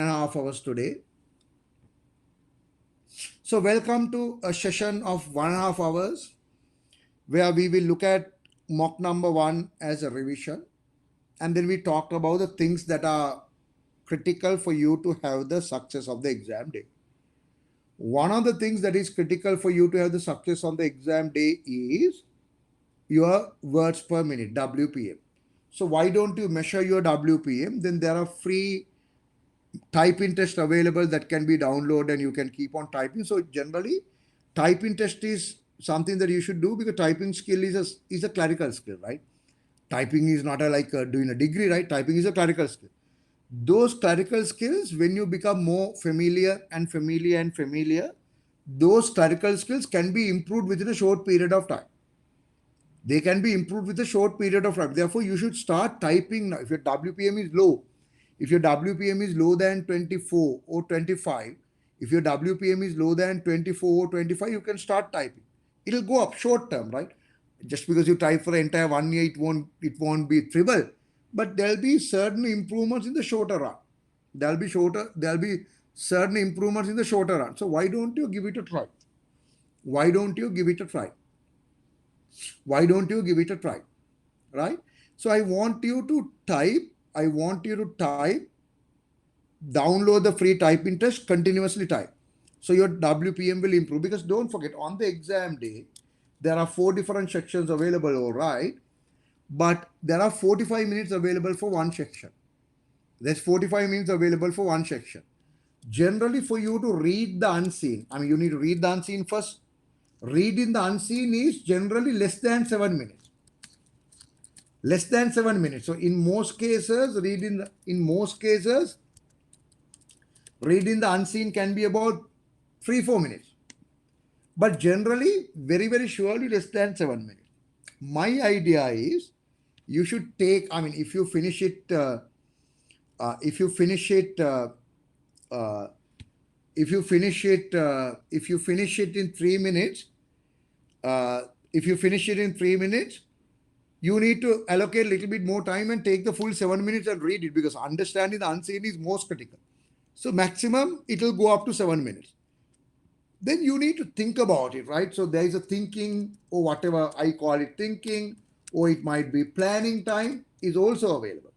1.5 hours today. So welcome to a session of 1.5 hours where we will look at mock number 1 as a revision, and then we talked about the things that are critical for you to have the success of the exam day. One of the things that is critical for you to have the success on the exam day is your words per minute, WPM. So why don't you measure your WPM? Then there are free typing test available that can be downloaded and you can keep on typing. So generally, typing test is something that you should do because typing skill is a clerical skill, right? Typing is not doing a degree, right? Typing is a clerical skill. Those clerical skills, when you become more familiar, those clerical skills can be improved within a short period of time. They can be improved with a short period of time. Therefore, you should start typing now. If your WPM is low, if your WPM is low than 24 or 25, if your WPM is low than 24 or 25, you can start typing. It'll go up short term, right? Just because you type for the entire 1 year, it won't be trivial. But there'll be certain improvements in the shorter run. There'll be certain improvements in the shorter run. So why don't you give it a try? Why don't you give it a try? Why don't you give it a try? Right? So I want you to type, download the free typing test, continuously type. So your WPM will improve, because don't forget, on the exam day, there are 4 different sections available, all right? But there are 45 minutes available for one section. There's 45 minutes available for one section. Generally, for you to read the unseen, you need to read the unseen first. Reading the unseen is generally less than 7 minutes. Less than 7 minutes. So in most cases, reading the unseen can be about 3-4 minutes. But generally, very, very surely less than 7 minutes. My idea is you should take, if you finish it, if you finish it in 3 minutes, you need to allocate a little bit more time and take the full 7 minutes and read it, because understanding the unseen is most critical. So maximum, it will go up to 7 minutes. Then you need to think about it, right? So there is a thinking, or whatever I call it, thinking, or it might be planning time is also available.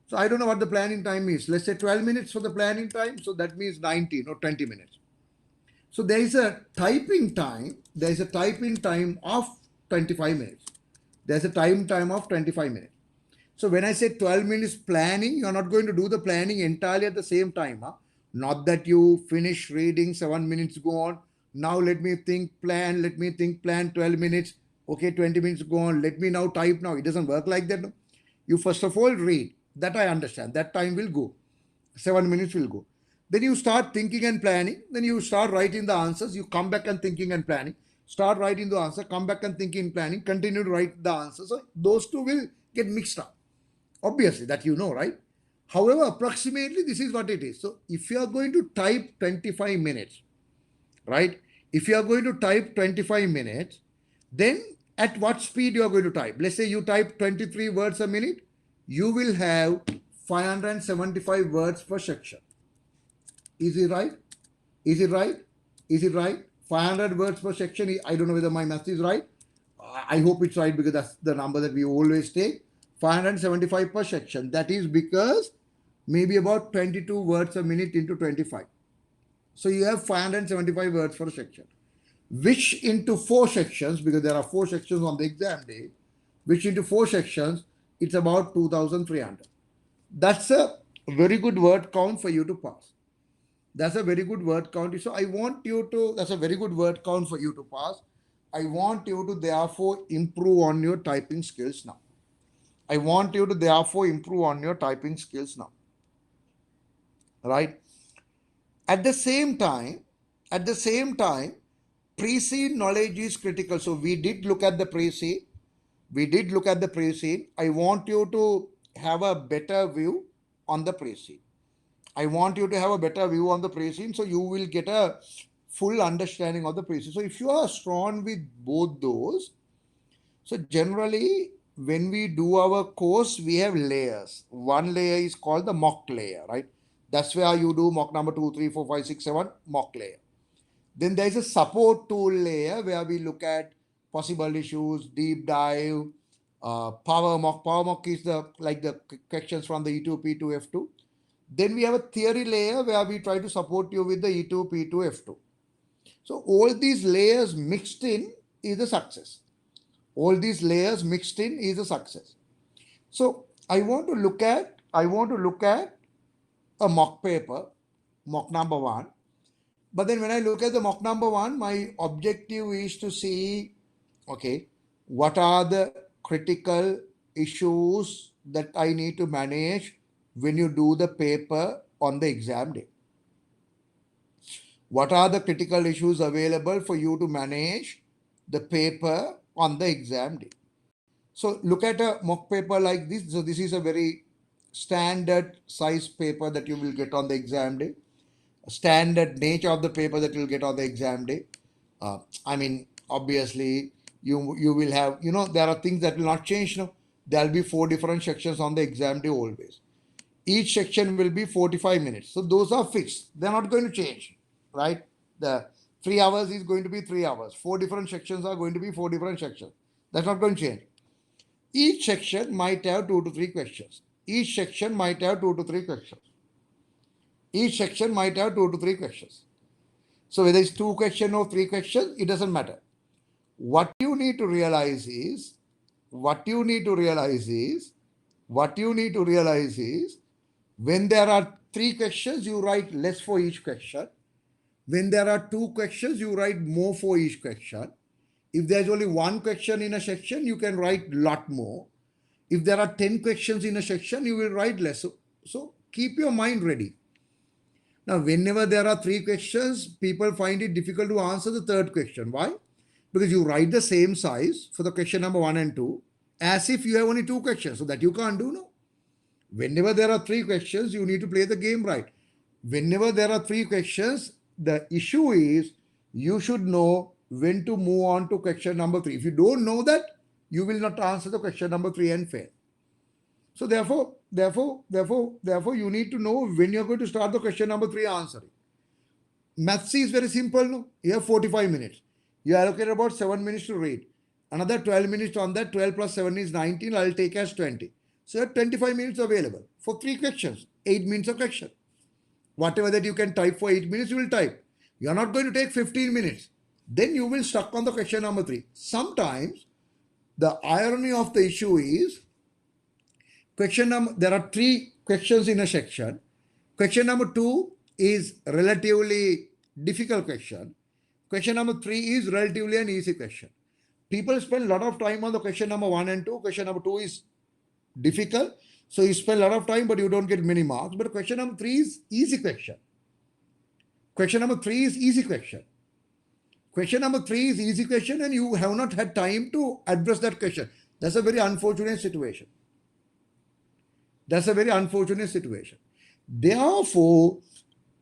So I don't know what the planning time is. Let's say 12 minutes for the planning time. So that means 19 or 20 minutes. So there is a typing time. There is a typing time of 25 minutes. There's a time of 25 minutes. So when I say 12 minutes planning, you're not going to do the planning entirely at the same time. Huh? Not that you finish reading, 7 minutes go on. Now let me think, plan, 12 minutes. Okay, 20 minutes go on. Let me now type now. It doesn't work like that. No? You first of all read. That I understand. That time will go. 7 minutes will go. Then you start thinking and planning. Then you start writing the answers. You come back and thinking and planning. Start writing the answer. Come back and thinking and planning. Continue to write the answer. So those two will get mixed up. Obviously, that you know, right? However, approximately this is what it is. So if you are going to type 25 minutes, right? If you are going to type 25 minutes, then at what speed you are going to type? Let's say you type 23 words a minute, you will have 575 words per section. Is it right? Is it right? Is it right? 500 words per section. I don't know whether my math is right. I hope it's right, because that's the number that we always take. 575 per section. That is because maybe about 22 words a minute into 25. So you have 575 words per section, which into 4 sections, because there are 4 sections on the exam day, which into 4 sections, it's about 2,300. That's a very good word count for you to pass. That's a very good word count. So that's a very good word count for you to pass. I want you to therefore improve on your typing skills now. Right? At the same time, pre-scene knowledge is critical. So we did look at the pre-scene. I want you to have a better view on the pre-scene. So you will get a full understanding of the pre-scene. So if you are strong with both those, so generally when we do our course, we have layers. One layer is called the mock layer, right? That's where you do mock number 2, 3, 4, 5, 6, 7 mock layer. Then there is a support tool layer where we look at possible issues, deep dive, power mock. Power mock is the questions from the E2, P2, F2. Then we have a theory layer where we try to support you with the E2, P2, F2. So all these layers mixed in is a success. All these layers mixed in is a success. So I want to look at a mock paper, mock number 1. But then when I look at the mock number 1, my objective is to see, okay, what are the critical issues that I need to manage when you do the paper on the exam day. What are the critical issues available for you to manage the paper on the exam day? So look at a mock paper like this. So this is a very standard size paper that you will get on the exam day. Standard nature of the paper that you'll get on the exam day. I mean, obviously, you will have, there are things that will not change. No, there will be 4 different sections on the exam day always. Each section will be 45 minutes. So those are fixed. They're not going to change, right? The 3 hours is going to be 3 hours. 4 different sections are going to be 4 different sections. That's not going to change. Each section might have 2 to 3 questions. Each section might have 2 to 3 questions. Each section might have 2 to 3 questions. So whether it's 2 questions or 3 questions, it doesn't matter. What you need to realize is when there are 3 questions, you write less for each question. When there are 2 questions, you write more for each question. If there's only 1 question in a section, you can write a lot more. If there are 10 questions in a section, you will write less. So keep your mind ready. Now, whenever there are 3 questions, people find it difficult to answer the 3rd question. Why? Because you write the same size for the question number 1 and 2 as if you have only 2 questions. So that you can't do, no? Whenever there are 3 questions, you need to play the game right. Whenever there are 3 questions, the issue is you should know when to move on to question number 3. If you don't know that, you will not answer the question number 3 and fail. So therefore, you need to know when you're going to start the question number 3 answering. Maths is very simple, no? You have 45 minutes. You allocate about 7 minutes to read. Another 12 minutes on that. 12 plus 7 is 19. I'll take as 20. So you have 25 minutes available for 3 questions. 8 minutes a question. Whatever that you can type for 8 minutes, you will type. You are not going to take 15 minutes. Then you will stuck on the question number 3. Sometimes the irony of the issue is there are 3 questions in a section. Question number 2 is relatively difficult question. Question number 3 is relatively an easy question. People spend a lot of time on the question number 1 and 2. Question number 2 is difficult. So you spend a lot of time, but you don't get many marks. But question number 3 is easy question. Question number 3 is easy question. Question number 3 is easy question and you have not had time to address that question. That's a very unfortunate situation. That's a very unfortunate situation. Therefore,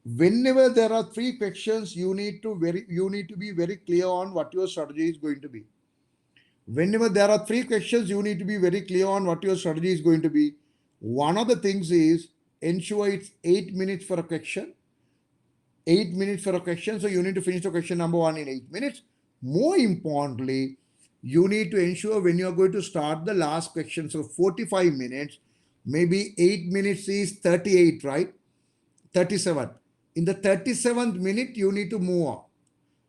whenever there are 3 questions, you need to be very clear on what your strategy is going to be. Whenever there are 3 questions, you need to be very clear on what your strategy is going to be. One of the things is ensure it's 8 minutes for a question. 8 minutes for a question. So you need to finish the question number 1 in 8 minutes. More importantly, you need to ensure when you are going to start the last question. So 45 minutes, maybe 8 minutes is 38, right? 37. In the 37th minute, you need to move on.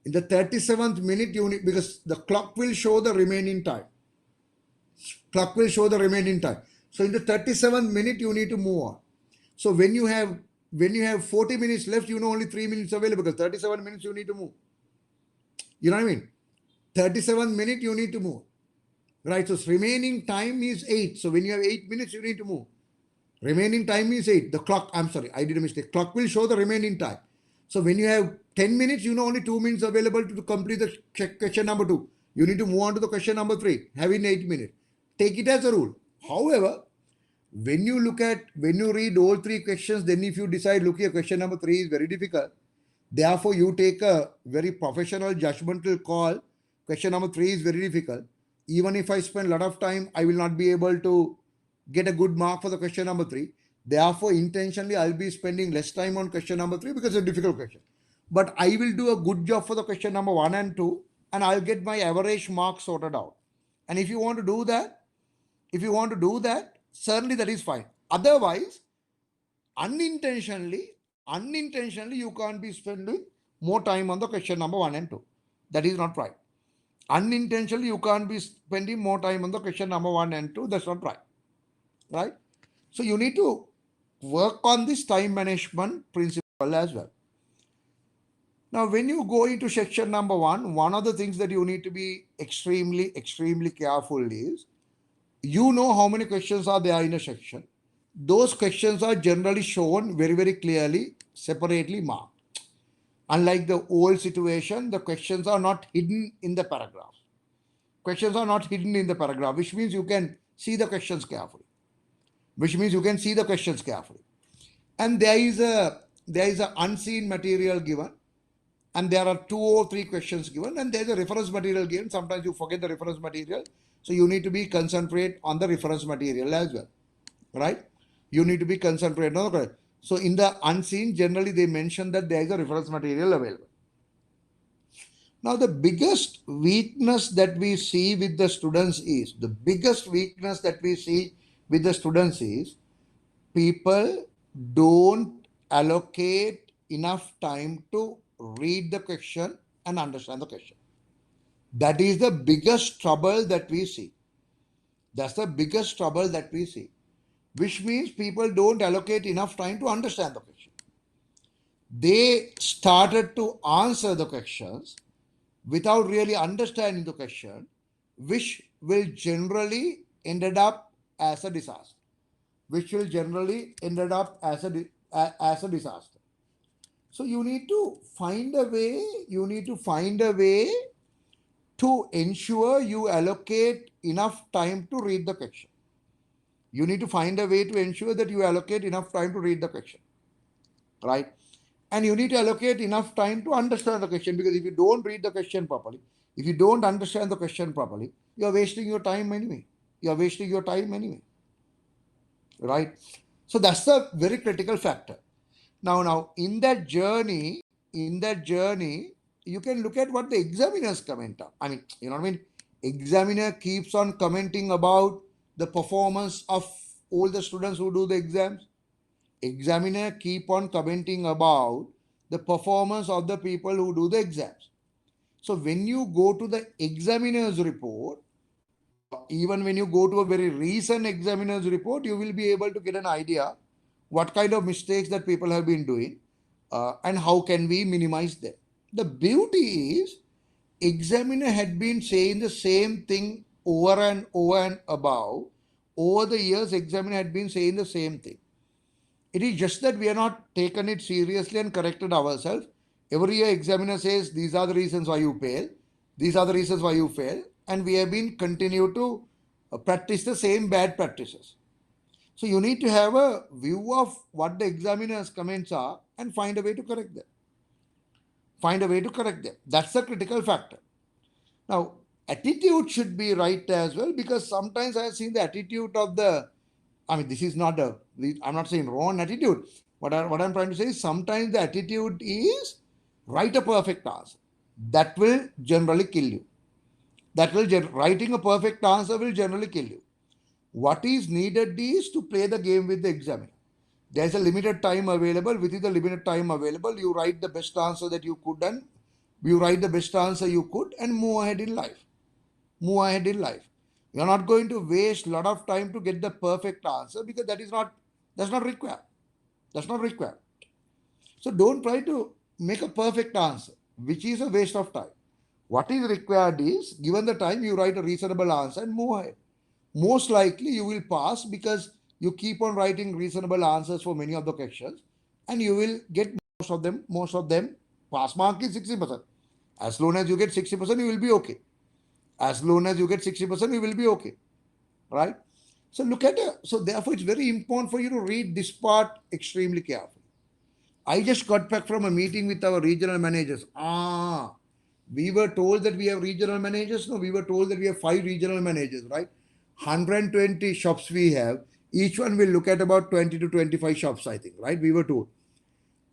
In the 37th minute, because the clock will show the remaining time. Clock will show the remaining time. So in the 37th minute, you need to move on. So when you have 40 minutes left, only 3 minutes available because 37 minutes you need to move. You know what I mean? 37 minutes you need to move. Right? So remaining time is 8. So when you have 8 minutes, you need to move. Remaining time is 8. The clock, I'm sorry, I did a mistake. Clock will show the remaining time. So when you have 10 minutes, only 2 minutes available to complete the question number 2. You need to move on to the question number 3, having 8 minutes. Take it as a rule. However, when you read all 3 questions, then if you decide, look here, question number 3 is very difficult. Therefore, you take a very professional, judgmental call. Question number 3 is very difficult. Even if I spend a lot of time, I will not be able to get a good mark for the question number 3. Therefore, intentionally, I'll be spending less time on question number 3 because it's a difficult question. But I will do a good job for the question number 1 and 2, and I'll get my average mark sorted out. And if you want to do that, certainly that is fine. Otherwise, unintentionally, you can't be spending more time on the question number 1 and 2. That is not right. Unintentionally, you can't be spending more time on the question number 1 and 2. That's not right. Right? So you need to work on this time management principle as well. Now, when you go into section number 1, one of the things that you need to be extremely careful is, you know how many questions are there in a section. Those questions are generally shown very clearly, separately marked. Unlike the old situation, the questions are not hidden in the paragraph. Questions are not hidden in the paragraph, which means you can see the questions carefully. And there is a unseen material given, and there are 2 or 3 questions given, and there is a reference material given. Sometimes you forget the reference material, so you need to be concentrate on the reference material as well, right? You need to be concentrated on the. So in the unseen, generally they mention that there is a reference material available. Now, the biggest weakness that we see with the students is, people don't allocate enough time to read the question and understand the question. That is the biggest trouble that we see. Which means people don't allocate enough time to understand the question. They started to answer the questions without really understanding the question, which will generally ended up as a disaster. So you need to find a way to ensure you allocate enough time to read the question. You need to find a way to ensure that you allocate enough time to read the question, right? And you need to allocate enough time to understand the question, because if you don't read the question properly, if you don't understand the question properly, you are wasting your time anyway. Right? So that's the very critical factor. Now, in that journey, you can look at what the examiners comment on. I mean, you know what I mean? Examiner keeps on commenting about the performance of all the students who do the exams. Examiner keep on commenting about the performance of the people who do the exams. So when you go to the examiner's report, even when you go to a very recent examiner's report, you will be able to get an idea what kind of mistakes that people have been doing, and how can we minimize them. The beauty is, examiner had been saying the same thing over and above. Over the years, examiner had been saying the same thing. It is just that we are not taken it seriously and corrected ourselves. Every year, examiner says, these are the reasons why you fail. These are the reasons why you fail. And we have been continue to practice the same bad practices. So you need to have a view of what the examiner's comments are and find a way to correct them. That's the critical factor. Now, attitude should be right as well, because sometimes I have seen the attitude of this is not I'm not saying wrong attitude. What I'm trying to say is, sometimes the attitude is write a perfect answer. That will generally kill you. Writing a perfect answer will generally kill you. What is needed is to play the game with the examiner. There's a limited time available. Within the limited time available, you write the best answer that you could, and move ahead in life. You're not going to waste a lot of time to get the perfect answer, because that's not required. So don't try to make a perfect answer, which is a waste of time. What is required is, given the time, you write a reasonable answer and move ahead. Most likely you will pass, because you keep on writing reasonable answers for many of the questions, and you will get most of them. Pass mark is 60%. As long as you get 60%, you will be okay. Right? So therefore it's very important for you to read this part extremely carefully. I just got back from a meeting with our regional managers. We were told that we have regional managers. No, we were told that we have 5 regional managers, right? 120 shops we have. Each one will look at about 20 to 25 shops, I think, right? We were told.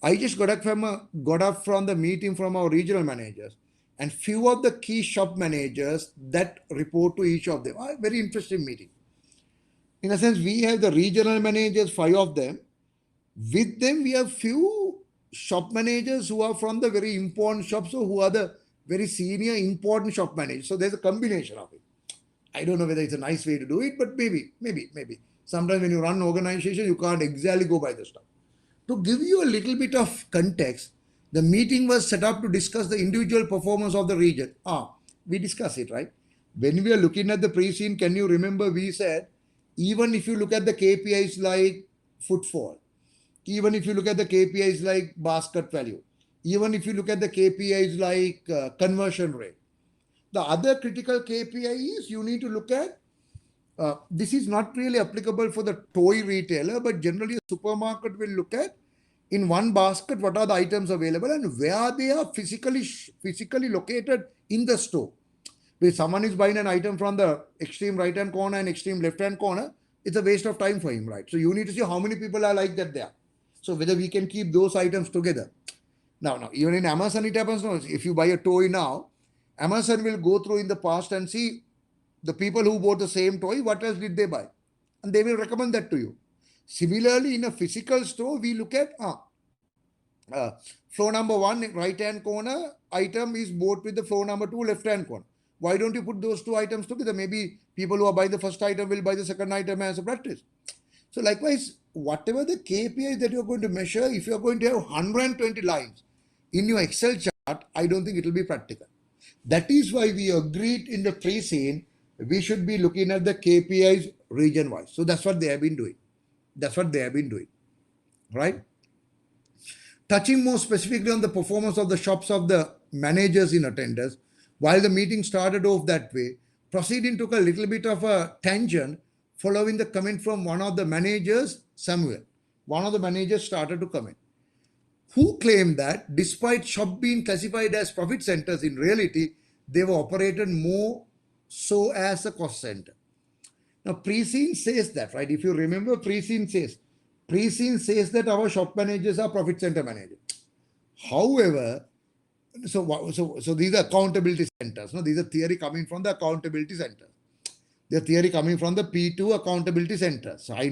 I just got up from the meeting from our regional managers and few of the key shop managers that report to each of them. Very interesting meeting. In a sense, we have the regional managers, five of them. With them, we have few shop managers who are from the very important shops, or who are the very senior important shop managers. So there's a combination of it. I don't know whether it's a nice way to do it, but maybe. Sometimes when you run an organization, you can't exactly go by the stuff. To give you a little bit of context, the meeting was set up to discuss the individual performance of the region. We discuss it, right? When we are looking at the pre-scene, can you remember we said, even if you look at the KPIs like footfall, even if you look at the KPIs like basket value, even if you look at the KPIs like conversion rate, the other critical KPI is you need to look at, this is not really applicable for the toy retailer, but generally a supermarket will look at in one basket what are the items available and where they are physically located in the store. If someone is buying an item from the extreme right hand corner and extreme left hand corner, it's a waste of time for him, right? So you need to see how many people are like that there. So whether we can keep those items together. Now, even in Amazon it happens now. If you buy a toy now, Amazon will go through in the past and see the people who bought the same toy, what else did they buy? And they will recommend that to you. Similarly, in a physical store, we look at floor number 1, right hand corner, item is bought with the floor number 2, left hand corner. Why don't you put those two items together? Maybe people who are buying the first item will buy the second item as a practice. So likewise, whatever the KPI that you're going to measure, if you're going to have 120 lines in your Excel chart, I don't think it will be practical. That is why we agreed in the pre-scene, we should be looking at the KPIs region-wise. So that's what they have been doing. Right? Touching more specifically on the performance of the shops of the managers in attendance, while the meeting started off that way, proceeding took a little bit of a tangent following the comment from one of the managers, Samuel. One of the managers started to comment, who claimed that despite shop being classified as profit centers, in reality, they were operated more so as a cost center. Now, pre-scene says that, right? If you remember, pre-scene says that our shop managers are profit center managers. However, so these are accountability centers. No, these are theory coming from the accountability center. The theory coming from the P2 accountability centers. So I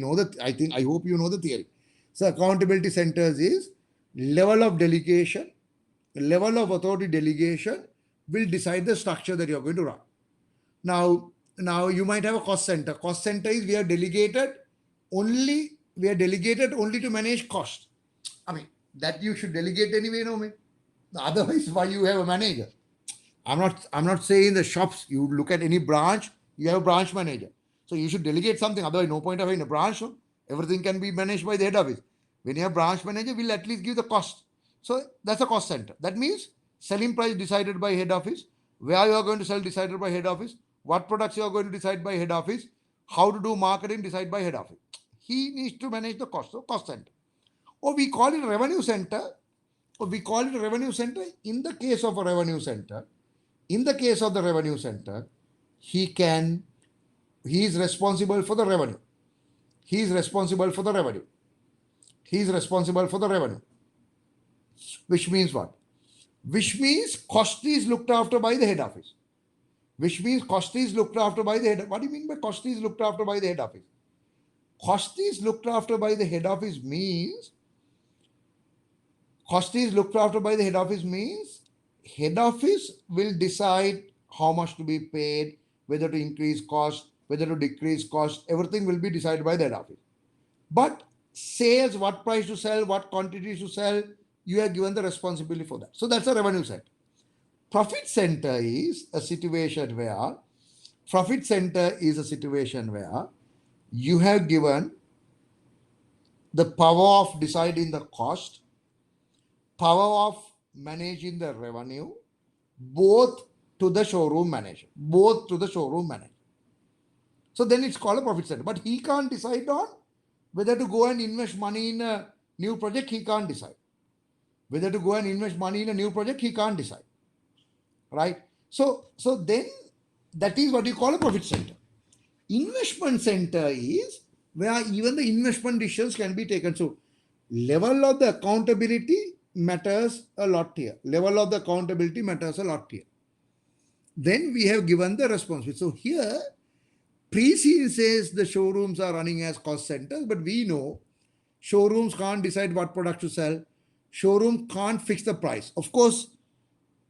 hope you know the theory. So accountability centers is level of delegation, level of authority delegation will decide the structure that you're going to run. Now you might have a cost center. Cost center is we are delegated only to manage cost. I mean, that you should delegate anyway, no man. Otherwise, why you have a manager? I'm not saying the shops, you look at any branch, you have a branch manager. So you should delegate something, otherwise no point of having a branch. No? Everything can be managed by the head office. When you have branch manager, will at least give the cost. So that's a cost center. That means selling price decided by head office, where you are going to sell decided by head office, what products you are going to decide by head office, how to do marketing decide by head office. He needs to manage the cost, so cost center. Or we call it revenue center. In the case of a revenue center, he is responsible for the revenue. Which means what? Which means cost is looked after by the head office. What do you mean by cost is looked after by the head office? Cost is looked after by the head office means head office will decide how much to be paid, whether to increase cost, whether to decrease cost, everything will be decided by the head office. But sales, what price to sell, what quantities to sell, you are given the responsibility for that. So that's a revenue center. Profit center is a situation where you have given the power of deciding the cost, power of managing the revenue, both to the showroom manager. So then it's called a profit center. But he can't decide on whether to go and invest money in a new project. He can't decide. Right? So then that is what you call a profit center. Investment center is where even the investment decisions can be taken. So level of the accountability matters a lot here. Level of the accountability matters a lot here. Then we have given the responsibility. So here, pre-scene says the showrooms are running as cost centers, but we know showrooms can't decide what product to sell. Showroom can't fix the price. Of course,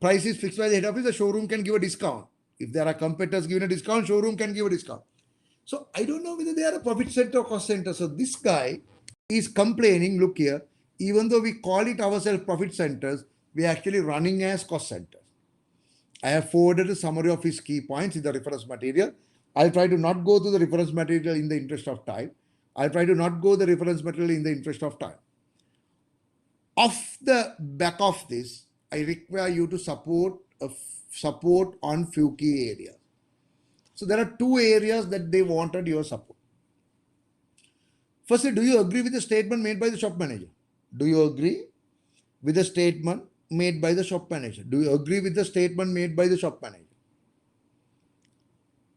price is fixed by the head office. The showroom can give a discount. If there are competitors giving a discount, showroom can give a discount. So I don't know whether they are a profit center or cost center. So this guy is complaining, look here, even though we call it ourselves profit centers, we are actually running as cost centers. I have forwarded a summary of his key points in the reference material. I'll try to not go through the reference material in the interest of time. I'll try to not go the reference material in the interest of time. Off the back of this, I require you to support on few key areas. So there are two areas that they wanted your support. Firstly, do you agree with the statement made by the shop manager? Do you agree with the statement made by the shop manager? Do you agree with the statement made by the shop manager?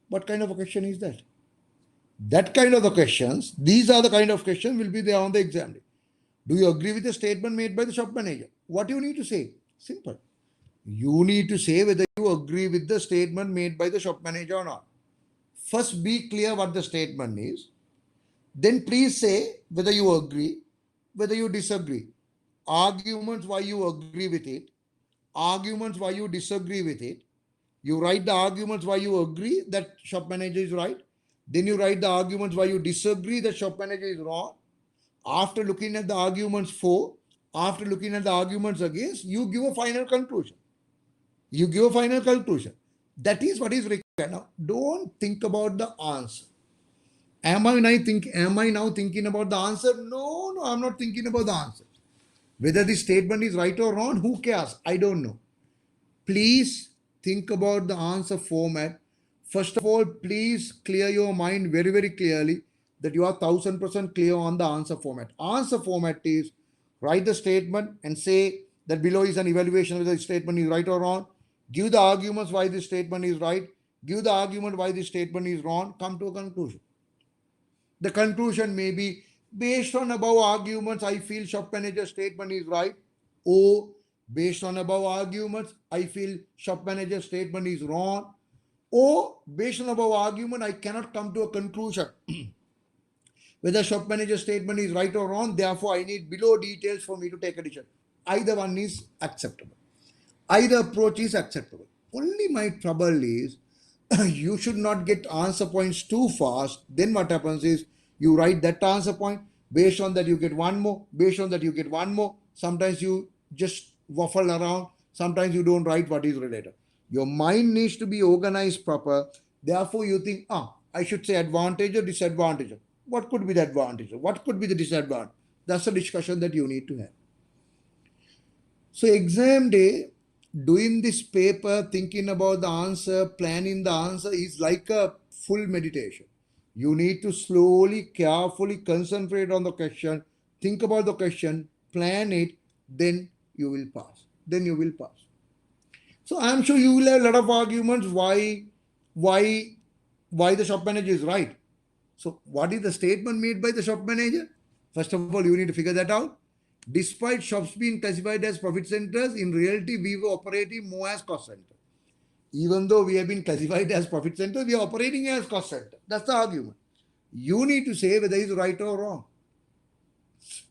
What kind of a question is that? That kind of the questions, these are the kind of questions will be there on the exam day. Do you agree with the statement made by the shop manager? What you need to say? Simple. You need to say whether you agree with the statement made by the shop manager or not. First, be clear what the statement is. Then please say whether you agree, whether you disagree. Arguments why you agree with it. Arguments why you disagree with it. You write the arguments why you agree that shop manager is right. Then you write the arguments why you disagree that shop manager is wrong. After looking at the arguments for, after looking at the arguments against, you give a final conclusion. You give a final conclusion. That is what is required. Now, don't think about the answer. Am I now thinking about the answer? No, I'm not thinking about the answer. Whether the statement is right or wrong, who cares? I don't know. Please think about the answer format. First of all, please clear your mind very, very clearly that you are 1000% clear on the answer format. Answer format is write the statement and say that below is an evaluation whether the statement is right or wrong. Give the arguments why this statement is right. Give the argument why this statement is wrong. Come to a conclusion. The conclusion may be based on above arguments, I feel shop manager statement is right. Or based on above arguments, I feel shop manager statement is wrong. Or based on above argument, I cannot come to a conclusion whether shop manager statement is right or wrong. Therefore, I need below details for me to take a decision. Either one is acceptable. Either approach is acceptable. Only my trouble is you should not get answer points too fast. Then what happens is you write that answer point. Based on that, you get one more. Based on that, you get one more. Sometimes you just waffle around. Sometimes you don't write what is related. Your mind needs to be organized proper. Therefore, you think, I should say advantage or disadvantage. What could be the advantage? What could be the disadvantage? That's a discussion that you need to have. So exam day, doing this paper, thinking about the answer, planning the answer is like a full meditation. You need to slowly, carefully concentrate on the question, think about the question, plan it, then you will pass. Then you will pass. So I'm sure you will have a lot of arguments why the shop manager is right. So what is the statement made by the shop manager? First of all, you need to figure that out. Despite shops being classified as profit centers, in reality, we were operating more as cost center. Even though we have been classified as profit center, we are operating as cost center. That's the argument. You need to say whether it's right or wrong.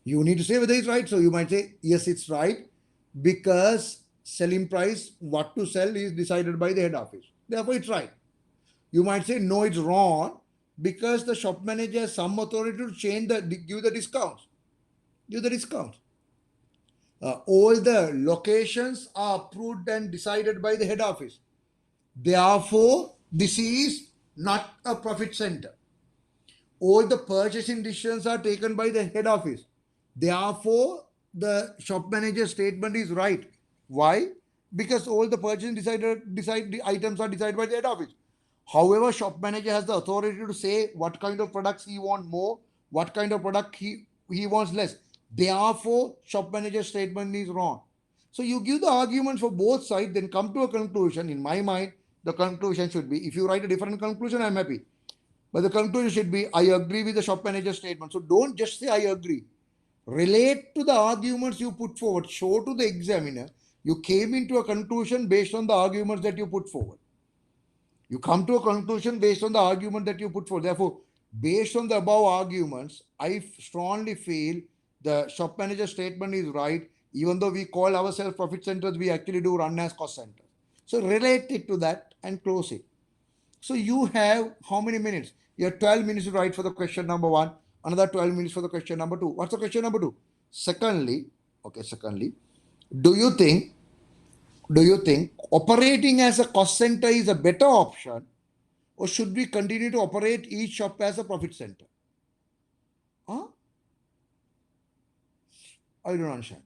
You need to say whether it's right. So you might say, yes, it's right because selling price, what to sell is decided by the head office. Therefore, it's right. You might say, no, it's wrong because the shop manager has some authority to give the discounts. Give the discounts. All the locations are approved and decided by the head office. Therefore, this is not a profit center. All the purchasing decisions are taken by the head office. Therefore, the shop manager statement is right. Why? Because all the purchasing the items are decided by the head office. However, shop manager has the authority to say what kind of products he wants more, what kind of product he wants less. Therefore, shop manager statement is wrong. So you give the arguments for both sides, then come to a conclusion. In my mind, the conclusion should be, if you write a different conclusion, I'm happy. But the conclusion should be, I agree with the shop manager statement. So don't just say, I agree. Relate to the arguments you put forward. Show to the examiner you came into a conclusion based on the arguments that you put forward. You come to a conclusion based on the argument that you put forward. Therefore, based on the above arguments, I strongly feel the shop manager statement is right. Even though we call ourselves profit centers, we actually do run as cost centers. So relate it to that and close it. So you have how many minutes? You have 12 minutes to write for the question number one, another 12 minutes for the question number two. What's the question number two? Secondly, do you think operating as a cost center is a better option, or should we continue to operate each shop as a profit center? Huh? I don't understand.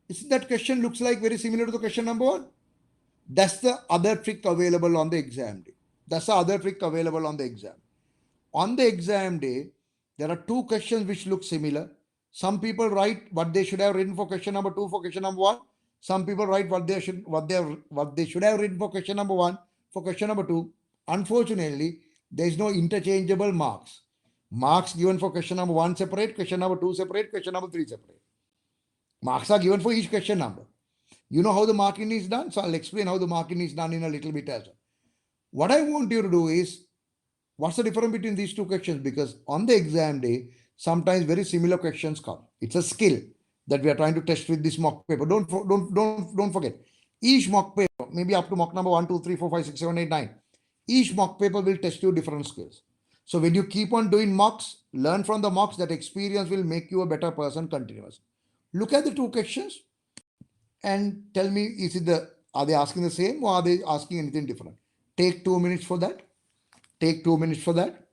Isn't that question looks like very similar to the question number one? That's the other trick available on the exam day. That's the other trick available on the exam. On the exam day, there are two questions which look similar. Some people write what they should have written for question number two for question number one. Some people write what they should have written for question number one for question number two. Unfortunately, there is no interchangeable marks. Marks given for question number one separate, question number two separate, question number three separate. Marks are given for each question number. You know how the marking is done, so I'll explain how the marking is done in a little bit as well. What I want you to do is, what's the difference between these two questions? Because on the exam day, sometimes very similar questions come. It's a skill that we are trying to test with this mock paper. Don't forget. Each mock paper, maybe up to mock number 1, 2, 3, 4, 5, 6, 7, 8, 9. Each mock paper will test you different skills. So when you keep on doing mocks, learn from the mocks. That experience will make you a better person continuously. Look at the two questions and tell me, are they asking the same or are they asking anything different? Take 2 minutes for that. Take 2 minutes for that.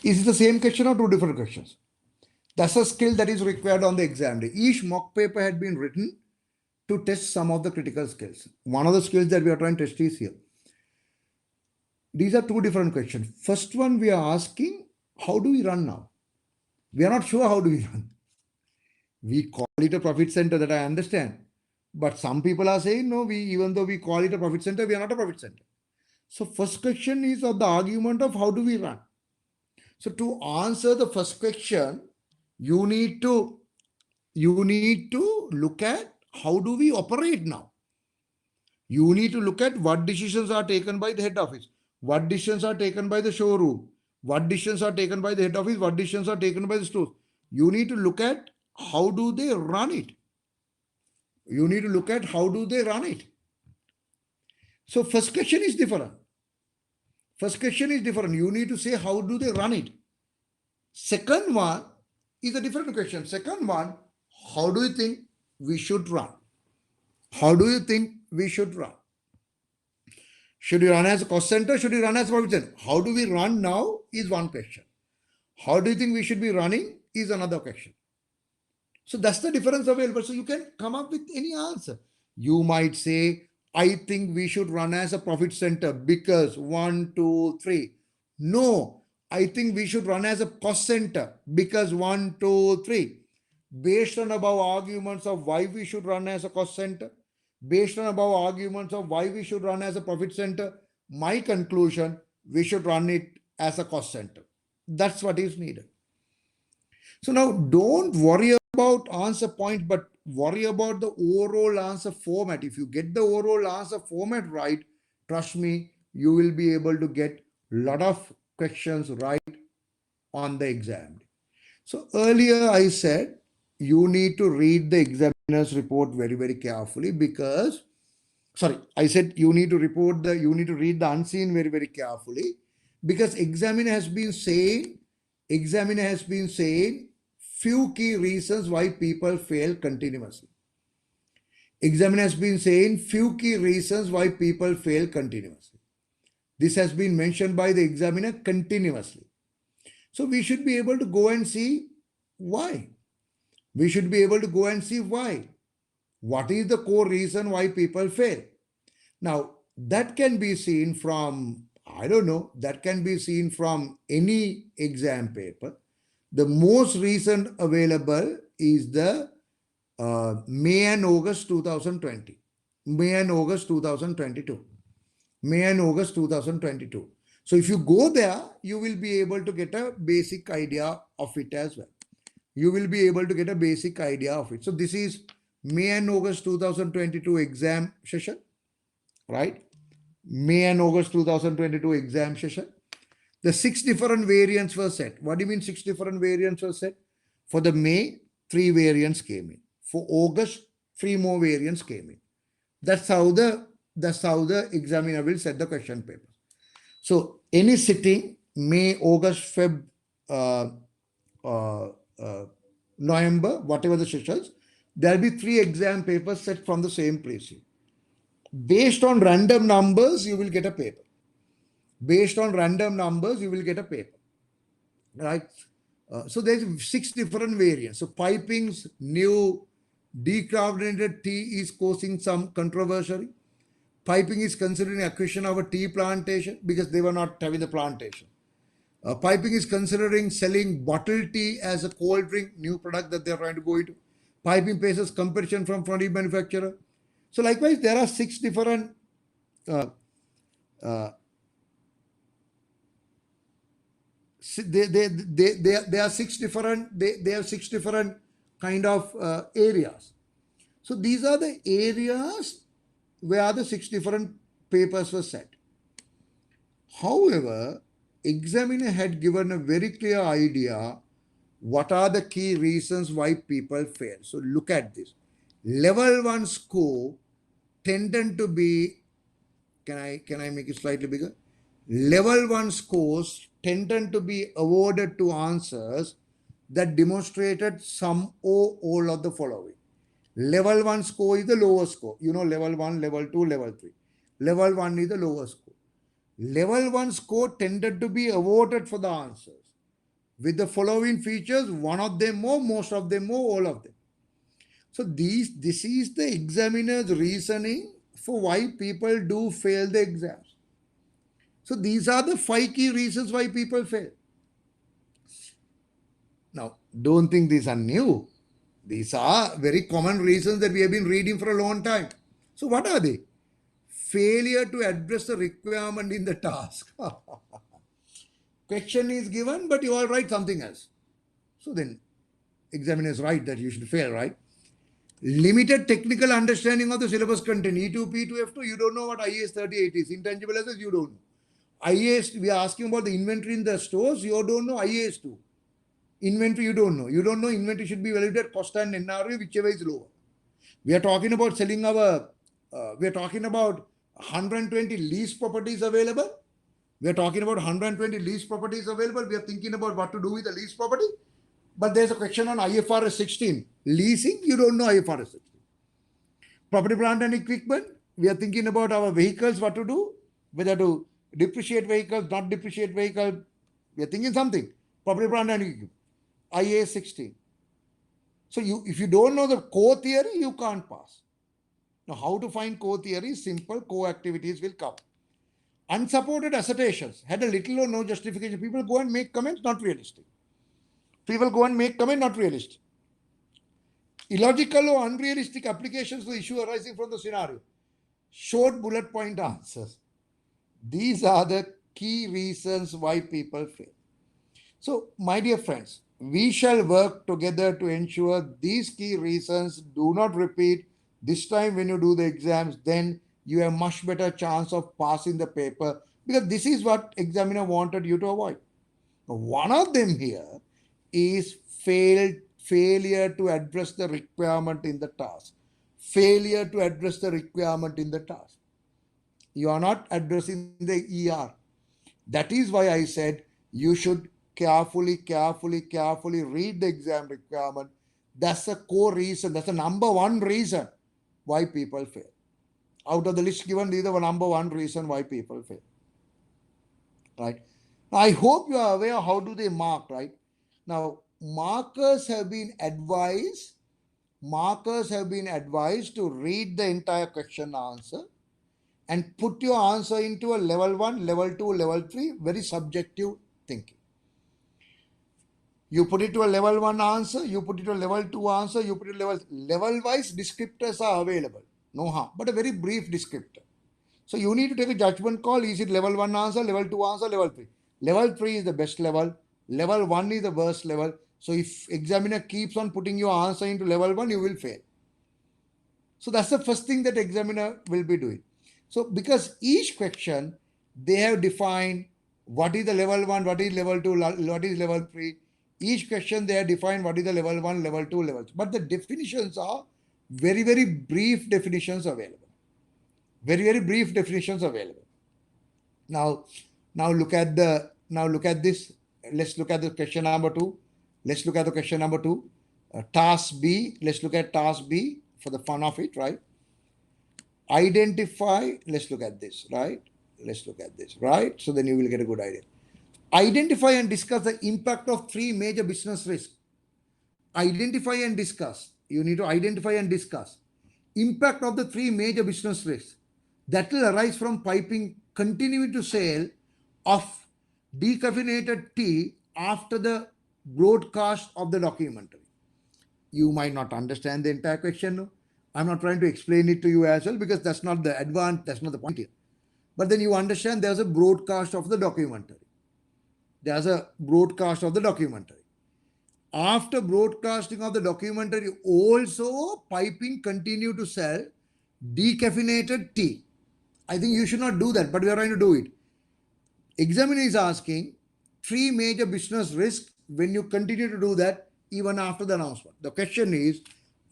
Is it the same question or two different questions? That's a skill that is required on the exam day. Each mock paper had been written to test some of the critical skills. One of the skills that we are trying to test is here. These are two different questions. First one, we are asking, how do we run now? We are not sure how do we run. We call it a profit center, that I understand. But some people are saying, no, even though we call it a profit center, we are not a profit center. So first question is of the argument of how do we run. So to answer the first question, you need to look at how do we operate now. You need to look at what decisions are taken by the head office, what decisions are taken by the showroom, what decisions are taken by the head office, what decisions are taken by the stores. You need to look at how do they run it. You need to look at how do they run it. So first question is different. First question is different. You need to say how do they run it. Second one is a different question. Second one, how do you think we should run? How do you think we should run? Should we run as a cost center? Should we run as a profit center? How do we run now is one question. How do you think we should be running is another question. So that's the difference available. So you can come up with any answer. You might say, I think we should run as a profit center because 1, 2, 3. No, I think we should run as a cost center because 1, 2, 3. Based on above arguments of why we should run as a cost center, based on above arguments of why we should run as a profit center, my conclusion, we should run it as a cost center. That's what is needed. So now don't worry about answer point, but worry about the overall answer format. If you get the overall answer format right, trust me, you will be able to get a lot of questions right on the exam. So earlier I said you need to read the examiner's report very, very carefully because Sorry, I said you need to you need to read the unseen very, very carefully, because examiner has been saying few key reasons why people fail continuously. Examiner has been saying few key reasons why people fail continuously. This has been mentioned by the examiner continuously. So we should be able to go and see why. We should be able to go and see why. What is the core reason why people fail? Now, that can be seen from, I don't know, that can be seen from any exam paper. The most recent available is the May and August 2020, May and August 2022, May and August 2022. So if you go there, you will be able to get a basic idea of it as well. You will be able to get a basic idea of it. So this is May and August 2022 exam session, right? May and August 2022 exam session. The 6 different variants were set. What do you mean 6 different variants were set? For the May, 3 variants came in. For August, 3 more variants came in. That's how the examiner will set the question paper. So any sitting, May, August, Feb, uh, uh, uh, November, whatever the sessions, there'll be 3 exam papers set from the same place. Based on random numbers, you will get a paper. Based on random numbers, you will get a paper, right? So there's 6 different variants. So piping's new decarbonated tea is causing some controversy. Piping is considering acquisition of a tea plantation because they were not having the plantation. Piping is considering selling bottled tea as a cold drink, new product that they're trying to go into. Piping faces competition from tea manufacturer. So likewise, there are 6 different uh, uh, they are 6 different they have 6 different kind of areas. So these are the areas where the 6 different papers were set. However, examiner had given a very clear idea what are the key reasons why people fail. So look at this. Level 1 score tended to be, can I make it slightly bigger? Level 1 scores tended to be awarded to answers that demonstrated some or all of the following. Level 1 score is the lowest score. You know, level 1, level 2, level 3. Level 1 is the lowest score. Level 1 score tended to be awarded for the answers with the following features, one of them more, most of them more, all of them. So this is the examiner's reasoning for why people do fail the exams. So these are the 5 key reasons why people fail. Now, don't think these are new. These are very common reasons that we have been reading for a long time. So what are they? Failure to address the requirement in the task. Question is given, but you all write something else. So then, examiner is right that you should fail, right? Limited technical understanding of the syllabus content. E2, P2, F2, you don't know what IAS 38 is. Intangible assets, you don't know. IAS, we are asking about the inventory in the stores, you don't know IAS 2. Inventory, you don't know. You don't know inventory should be valued at cost and NRV, whichever is lower. We are talking about selling we are talking about 120 lease properties available. We are talking about 120 lease properties available. We are thinking about what to do with the lease property. But there's a question on IFRS 16. Leasing, you don't know IFRS 16. Property, plant and equipment, we are thinking about our vehicles, what to do, whether to depreciate vehicles, not depreciate vehicles. We are thinking something. Property, plant and equipment. IAS 16. So if you don't know the core theory, you can't pass. Now, how to find core theory? Simple, core activities will come. Unsupported assertions had a little or no justification. People go and make comments, not realistic. People go and make comment, not realistic. Illogical or unrealistic applications of the issue arising from the scenario. Short bullet point answers. These are the key reasons why people fail. So, my dear friends, we shall work together to ensure these key reasons do not repeat. This time when you do the exams, then you have much better chance of passing the paper, because this is what examiner wanted you to avoid. One of them here is failure to address the requirement in the task. failure to address the requirement in the task. You are not addressing the ER. That is why I said you should carefully read the exam requirement. That's the core reason, that's the number one reason why people fail. Out of the list given, these are the number one reason why people fail. Right? Now, I hope you are aware how do they mark, right? Now, markers have been advised to read the entire question answer and put your answer into a level 1, level 2, level 3, very subjective thinking. You put it to a level 1 answer, you put it to a level 2 answer, you put it to level-wise descriptors are available. No harm, but a very brief descriptor. So you need to take a judgment call. Is it level 1 answer, level 2 answer, level 3? Level 3 is the best level. Level 1 is the worst level. So if examiner keeps on putting your answer into level 1, you will fail. So that's the first thing that examiner will be doing. So because each question, they have defined what is the level 1, what is level 2, what is level 3. Each question they have defined what is the level 1, level 2, level 3. But the definitions are very brief definitions available. Very brief definitions available. Now look at this. Let's look at the question number 2. Let's look at the question number 2. Task B. Let's look at task B for the fun of it, right? Identify. Let's look at this, right? Let's look at this, right? So then you will get a good idea. Identify and discuss the impact of 3 major business risks. Identify and discuss. You need to identify and discuss impact of the 3 major business risks that will arise from piping continuing to sale of decaffeinated tea after the broadcast of the documentary. You might not understand the entire question. No? I'm not trying to explain it to you as well because that's not the that's not the point here. But then you understand there's a broadcast of the documentary. There's a broadcast of the documentary. After broadcasting of the documentary, also piping continue to sell decaffeinated tea. I think you should not do that, but we are trying to do it. Examiner is asking 3 major business risks when you continue to do that even after the announcement. The question is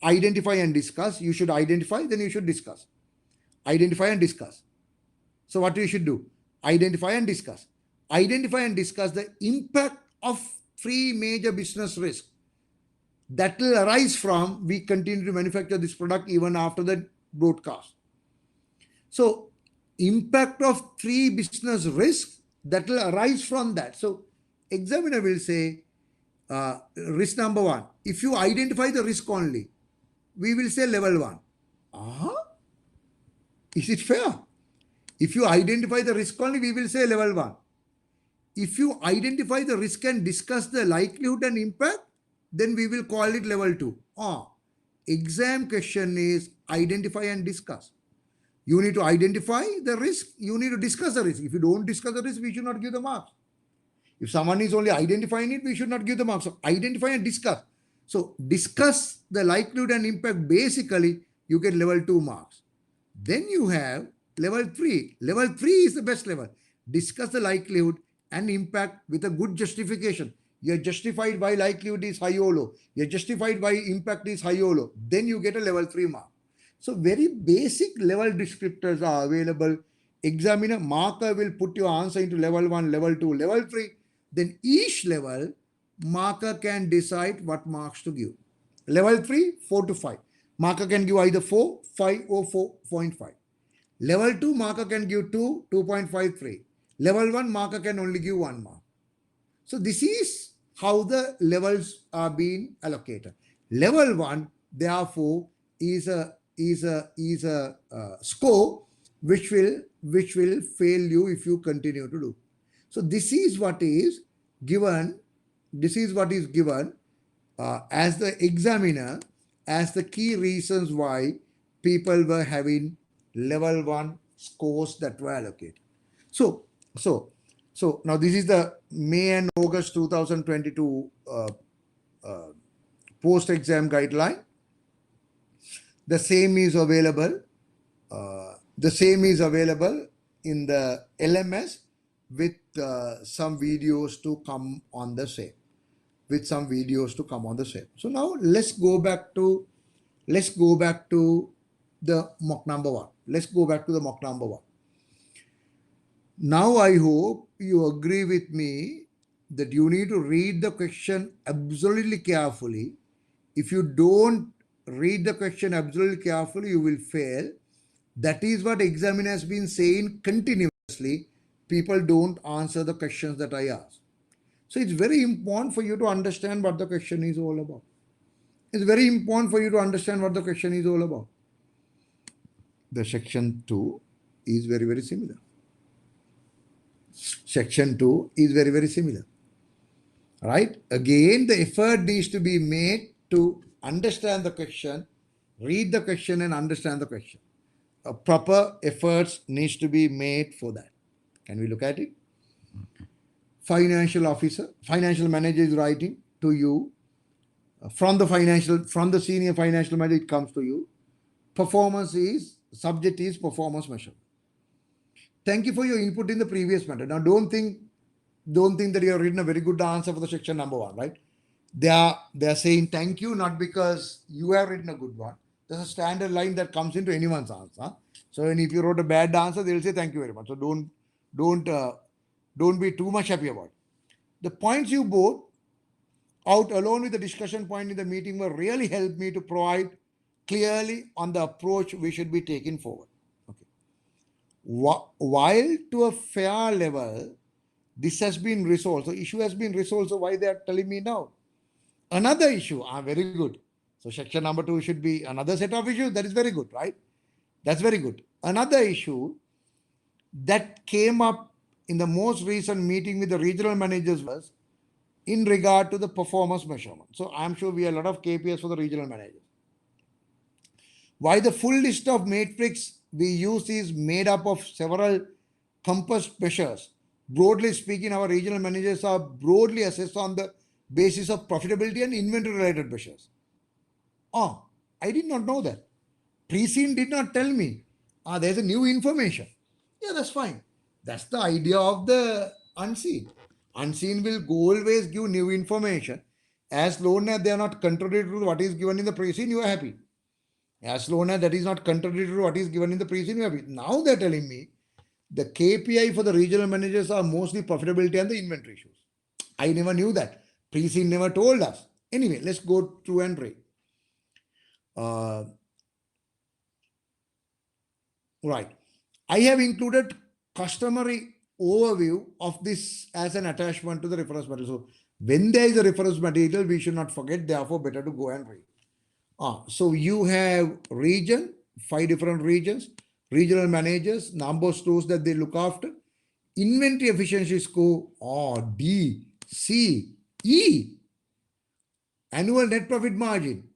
identify and discuss. You should identify, then you should discuss. Identify and discuss. So what you should do? Identify and discuss. Identify and discuss the impact of 3 major business risks that will arise from we continue to manufacture this product even after the broadcast. So impact of 3 business risks that will arise from that. So examiner will say risk number 1. If you identify the risk only, we will say level 1. Is it fair? If you identify the risk only, we will say level 1. If you identify the risk and discuss the likelihood and impact, then we will call it level 2. Exam question is identify and discuss. You need to identify the risk. You need to discuss the risk. If you don't discuss the risk, we should not give the marks. If someone is only identifying it, we should not give the marks. So identify and discuss. So discuss the likelihood and impact. Basically, you get level 2 marks. Then you have level 3. Level 3 is the best level. Discuss the likelihood and impact with a good justification. You're justified why likelihood is high or low. You're justified why impact is high or low. Then you get a level 3 mark. So very basic level descriptors are available. Examiner marker will put your answer into level 1, level 2, level 3. Then each level marker can decide what marks to give. Level 3, 4 to 5. Marker can give either 4, 5 or 4.5. Level 2 marker can give 2, 2.53. Level 1 marker can only give 1 mark. So this is how the levels are being allocated. Level 1, therefore, is a score which will fail you if you continue to do. So this is what is given. This is what is given as the examiner as the key reasons why people were having level 1 scores that were allocated. So now this is the May and August 2022 post-exam guideline. The same is available. In the LMS with some videos to come on the same. So now let's go back to the mock number 1. Let's go back to the mock number 1. Now I hope you agree with me that you need to read the question absolutely carefully. If you don't read the question absolutely carefully, you will fail. That is what examiner has been saying continuously. People don't answer the questions that I ask. So it's very important for you to understand what the question is all about. It's very important for you to understand what the question is all about. The section 2 is very, very similar. Section 2 is very, very similar. Right? Again, the effort needs to be made to understand the question, read the question and understand the question. A proper efforts needs to be made for that. Can we look at it? Financial officer, financial manager is writing to you. From the senior financial manager, it comes to you. Subject is performance measure. Thank you for your input in the previous matter. Now don't think that you have written a very good answer for the section number 1, right? They are saying thank you not because you have written a good one. There's a standard line that comes into anyone's answer. So if you wrote a bad answer, they'll say thank you very much. So don't be too much happy about it. The points you brought out along with the discussion point in the meeting will really help me to provide clearly on the approach we should be taking forward. Okay. While to a fair level, this has been resolved. So issue has been resolved. So why they are telling me now? Another issue. Very good. So section number 2 should be another set of issues. That is very good, right? That's very good. Another issue that came up in the most recent meeting with the regional managers was in regard to the performance measurement. So I'm sure we have a lot of KPIs for the regional managers. Why the full list of matrix we use is made up of several compass measures. Broadly speaking, our regional managers are broadly assessed on the basis of profitability and inventory related measures. Oh, I did not know that. Pre-scene did not tell me. There's a new information. Yeah, that's fine. That's the idea of the unseen. Unseen will always give new information. As long as they are not contradictory to what is given in the pre-scene, you are happy. As long as that is not contradictory to what is given in the pre-scene, you are happy. Now they're telling me the KPI for the regional managers are mostly profitability and the inventory issues. I never knew that. Pre-scene never told us. Anyway, let's go through and read. Right. I have included customary overview of this as an attachment to the reference material. So when there is a reference material, we should not forget, therefore better to go and read. So you have region, 5 different regions, regional managers, number of stores that they look after, inventory efficiency score, D, C, E, annual net profit margin.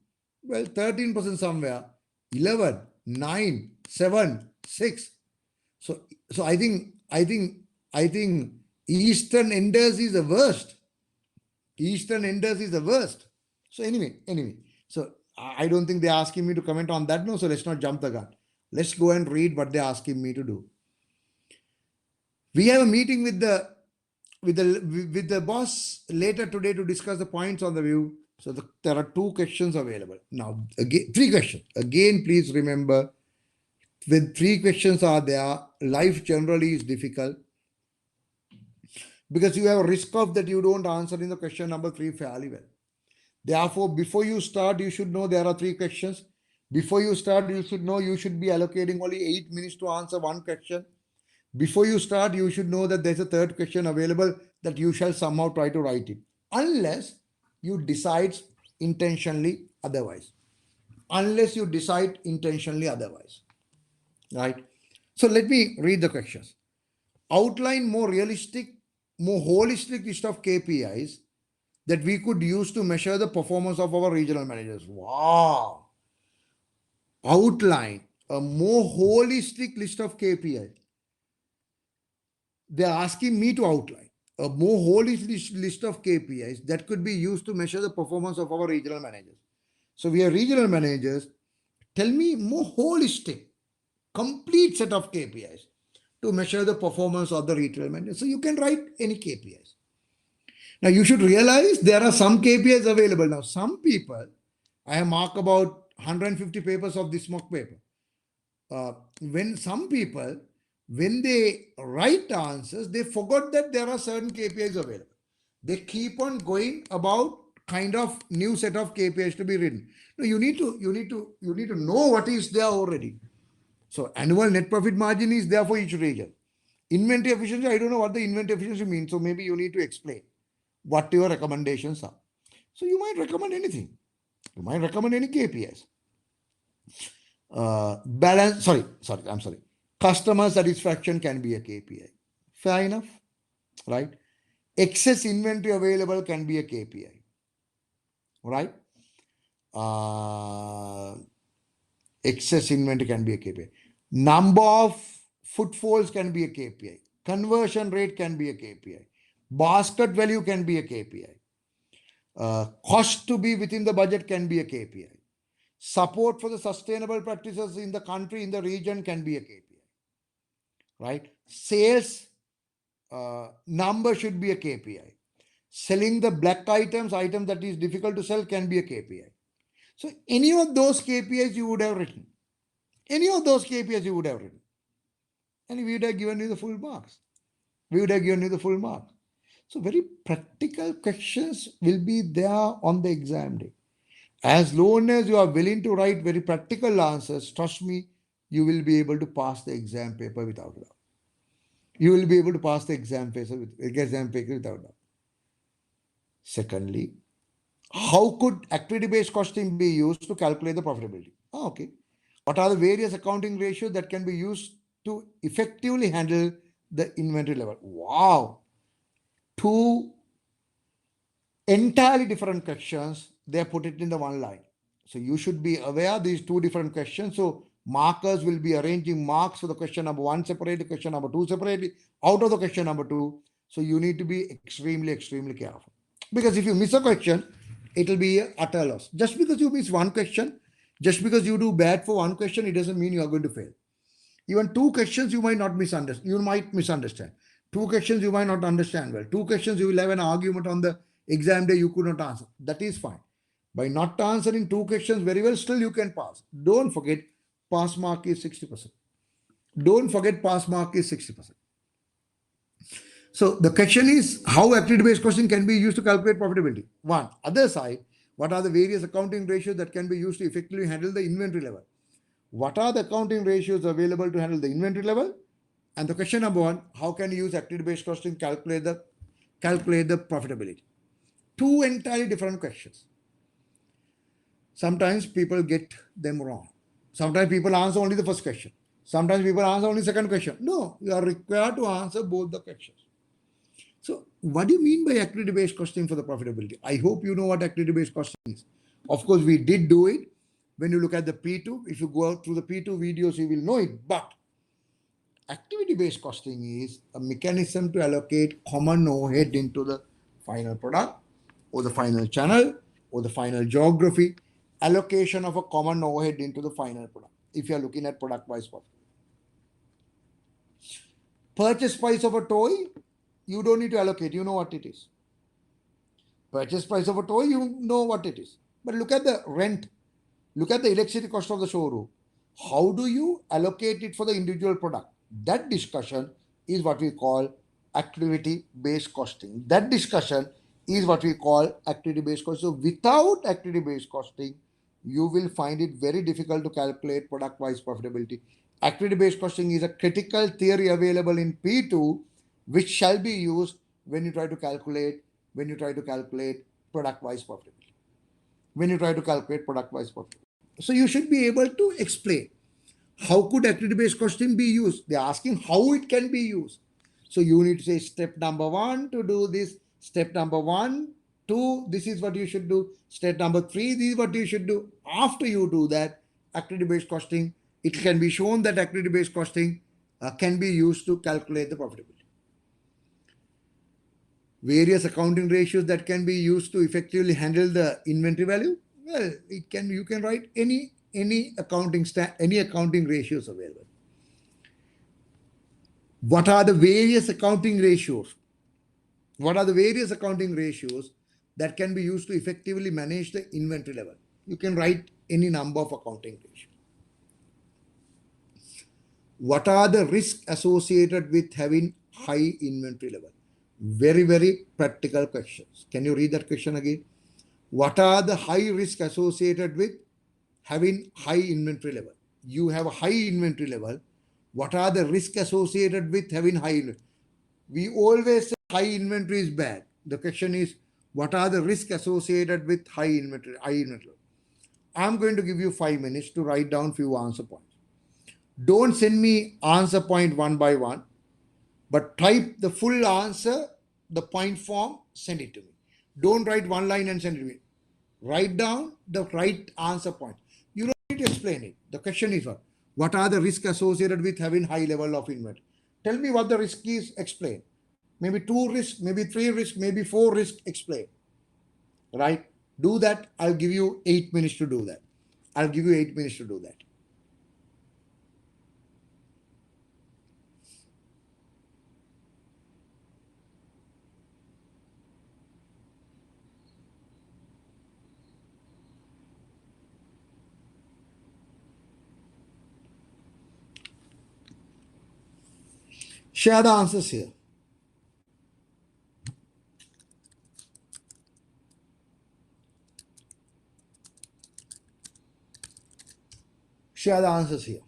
Well, 13% somewhere, 11, 9, 7, 6. So I think Eastern Enders is the worst. Eastern Enders is the worst. So anyway. So I don't think they're asking me to comment on that. No, so let's not jump the gun. Let's go and read what they're asking me to do. We have a meeting with the boss later today to discuss the points on the view. So there are 2 questions available. Now, again, 3 questions. Again, please remember, when 3 questions are there, life generally is difficult because you have a risk of that you don't answer in the question number 3 fairly well. Therefore, before you start, you should know there are 3 questions. Before you start, you should know you should be allocating only 8 minutes to answer 1 question. Before you start, you should know that there's a 3rd question available that you shall somehow try to write it. Unless you decide intentionally otherwise. Unless you decide intentionally otherwise. Right? So let me read the questions. Outline more realistic, more holistic list of KPIs that we could use to measure the performance of our regional managers. Wow. Outline a more holistic list of KPIs. They're asking me to outline a more holistic list of KPIs that could be used to measure the performance of our regional managers. So we are regional managers. Tell me more holistic, complete set of KPIs to measure the performance of the regional managers. So you can write any KPIs. Now you should realize there are some KPIs available. Now some people, I have marked about 150 papers of this mock paper. when some people, when they write answers, they forgot that there are certain KPIs available. They keep on going about kind of new set of KPIs to be written. No, you need to know what is there already. So annual net profit margin is there for each region. Inventory efficiency, I don't know what the inventory efficiency means. So maybe you need to explain what your recommendations are. So you might recommend anything. You might recommend any KPIs. I'm sorry. Customer satisfaction can be a KPI. Fair enough, right? Excess inventory available can be a KPI, right? Uh, Excess inventory can be a KPI. Number of footfalls can be a KPI. Conversion rate can be a KPI. Basket value can be a KPI. Cost to be within the budget can be a KPI. Support for the sustainable practices in the country, in the region can be a KPI, right? Sales number should be a KPI. Selling the black items that is difficult to sell can be a KPI. So any of those KPIs you would have written. Any of those KPIs you would have written. And we would have given you the full marks. We would have given you the full mark. So very practical questions will be there on the exam day. As long as you are willing to write very practical answers, trust me, you will be able to pass the exam paper without doubt. You will be able to pass the exam paper without doubt. Secondly, how could activity-based costing be used to calculate the profitability? Okay. What are the various accounting ratios that can be used to effectively handle the inventory level? Wow. Two entirely different questions, they put it in the one line. So you should be aware these two different questions. So markers will be arranging marks for the question number one separately, question number two separately, out of the question number two. So you need to be extremely, extremely careful. Because if you miss a question, it will be a utter loss. Just because you miss one question, just because you do bad for one question, it doesn't mean you are going to fail. Even two questions you might not misunderstand. You might misunderstand. Two questions you might not understand well. Two questions you will have an argument on the exam day you could not answer. That is fine. By not answering two questions very well, still you can pass. Don't forget, pass mark is 60%. Don't forget, pass mark is 60%. So the question is how activity-based costing can be used to calculate profitability. One, other side, what are the various accounting ratios that can be used to effectively handle the inventory level? What are the accounting ratios available to handle the inventory level? And the question number one, how can you use activity-based costing to calculate the profitability? Two entirely different questions. Sometimes people get them wrong. Sometimes people answer only the first question. Sometimes people answer only second question. No, you are required to answer both the questions. So what do you mean by activity-based costing for the profitability? I hope you know what activity-based costing is. Of course, we did do it. When you look at the P2, if you go out through the P2 videos, you will know it. But activity-based costing is a mechanism to allocate common overhead into the final product or the final channel or the final geography, allocation of a common overhead into the final product. If you are looking at product-wise profit. Purchase price of a toy, you don't need to allocate, you know what it is. Purchase price of a toy, you know what it is. But look at the rent, look at the electricity cost of the showroom. How do you allocate it for the individual product? That discussion is what we call activity-based costing. That discussion is what we call activity-based costing. So without activity-based costing, you will find it very difficult to calculate product-wise profitability. Activity-based costing is a critical theory available in P2, which shall be used when you try to calculate product-wise profitability. When you try to calculate product-wise profitability. So you should be able to explain how could activity-based costing be used. They're asking how it can be used. So you need to say step number one to do this, step number one, two, this is what you should do, step number three, this is what you should do. After you do that, activity-based costing, it can be shown that activity-based costing can be used to calculate the profitability. Various accounting ratios that can be used to effectively handle the inventory value. Well, you can write any accounting ratios available. What are the various accounting ratios? What are the various accounting ratios that can be used to effectively manage the inventory level? You can write any number of accounting ratios. What are the risks associated with having high inventory level? Very, very practical questions. Can you read that question again? What are the high risks associated with having high inventory level? You have a high inventory level. What are the risks associated with having high inventory? We always say high inventory is bad. The question is, what are the risks associated with high inventory? High inventory. I'm going to give you 5 minutes to write down few answer points. Don't send me answer point one by one, but type the full answer, the point form, send it to me. Don't write one line and send it to me. Write down the right answer point. You don't need to explain it. The question is what? What are the risks associated with having high level of inventory? Tell me what the risk is, explain. Maybe 2 risks, maybe 3 risks, maybe 4 risks, explain. Right? Do that. I'll give you 8 minutes to do that. I'll give you 8 minutes to do that. Share the answers here. Share the answers here.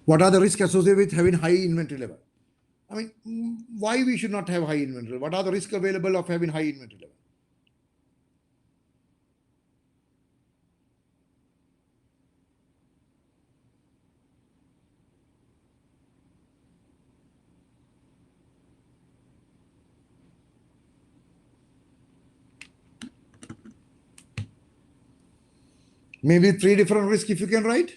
What are the risks associated with having high inventory level? I mean, why we should not have high inventory? What are the risks available of having high inventory level? Maybe 3 different risks if you can write.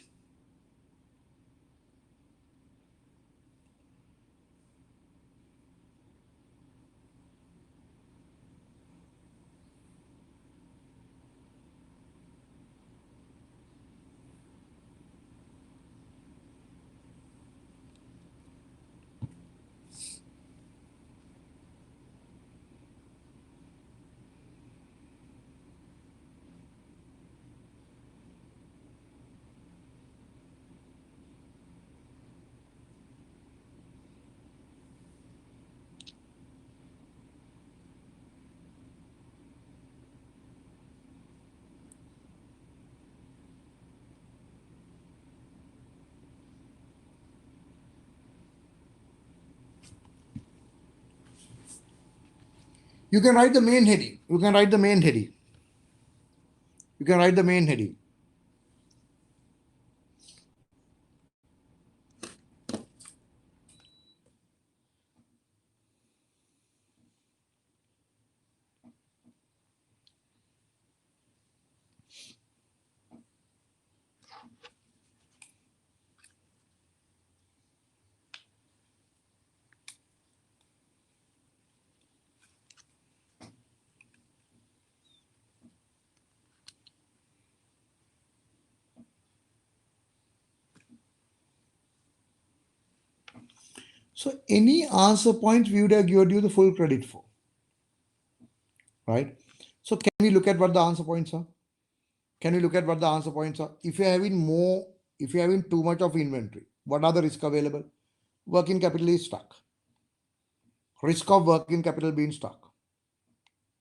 You can write the main heading. You can write the main heading. You can write the main heading. So any answer points we would have given you the full credit for, right? So can we look at what the answer points are? Can we look at what the answer points are? If you're having more, if you're having too much of inventory, what are the risks available? Working capital is stuck. Risk of working capital being stuck.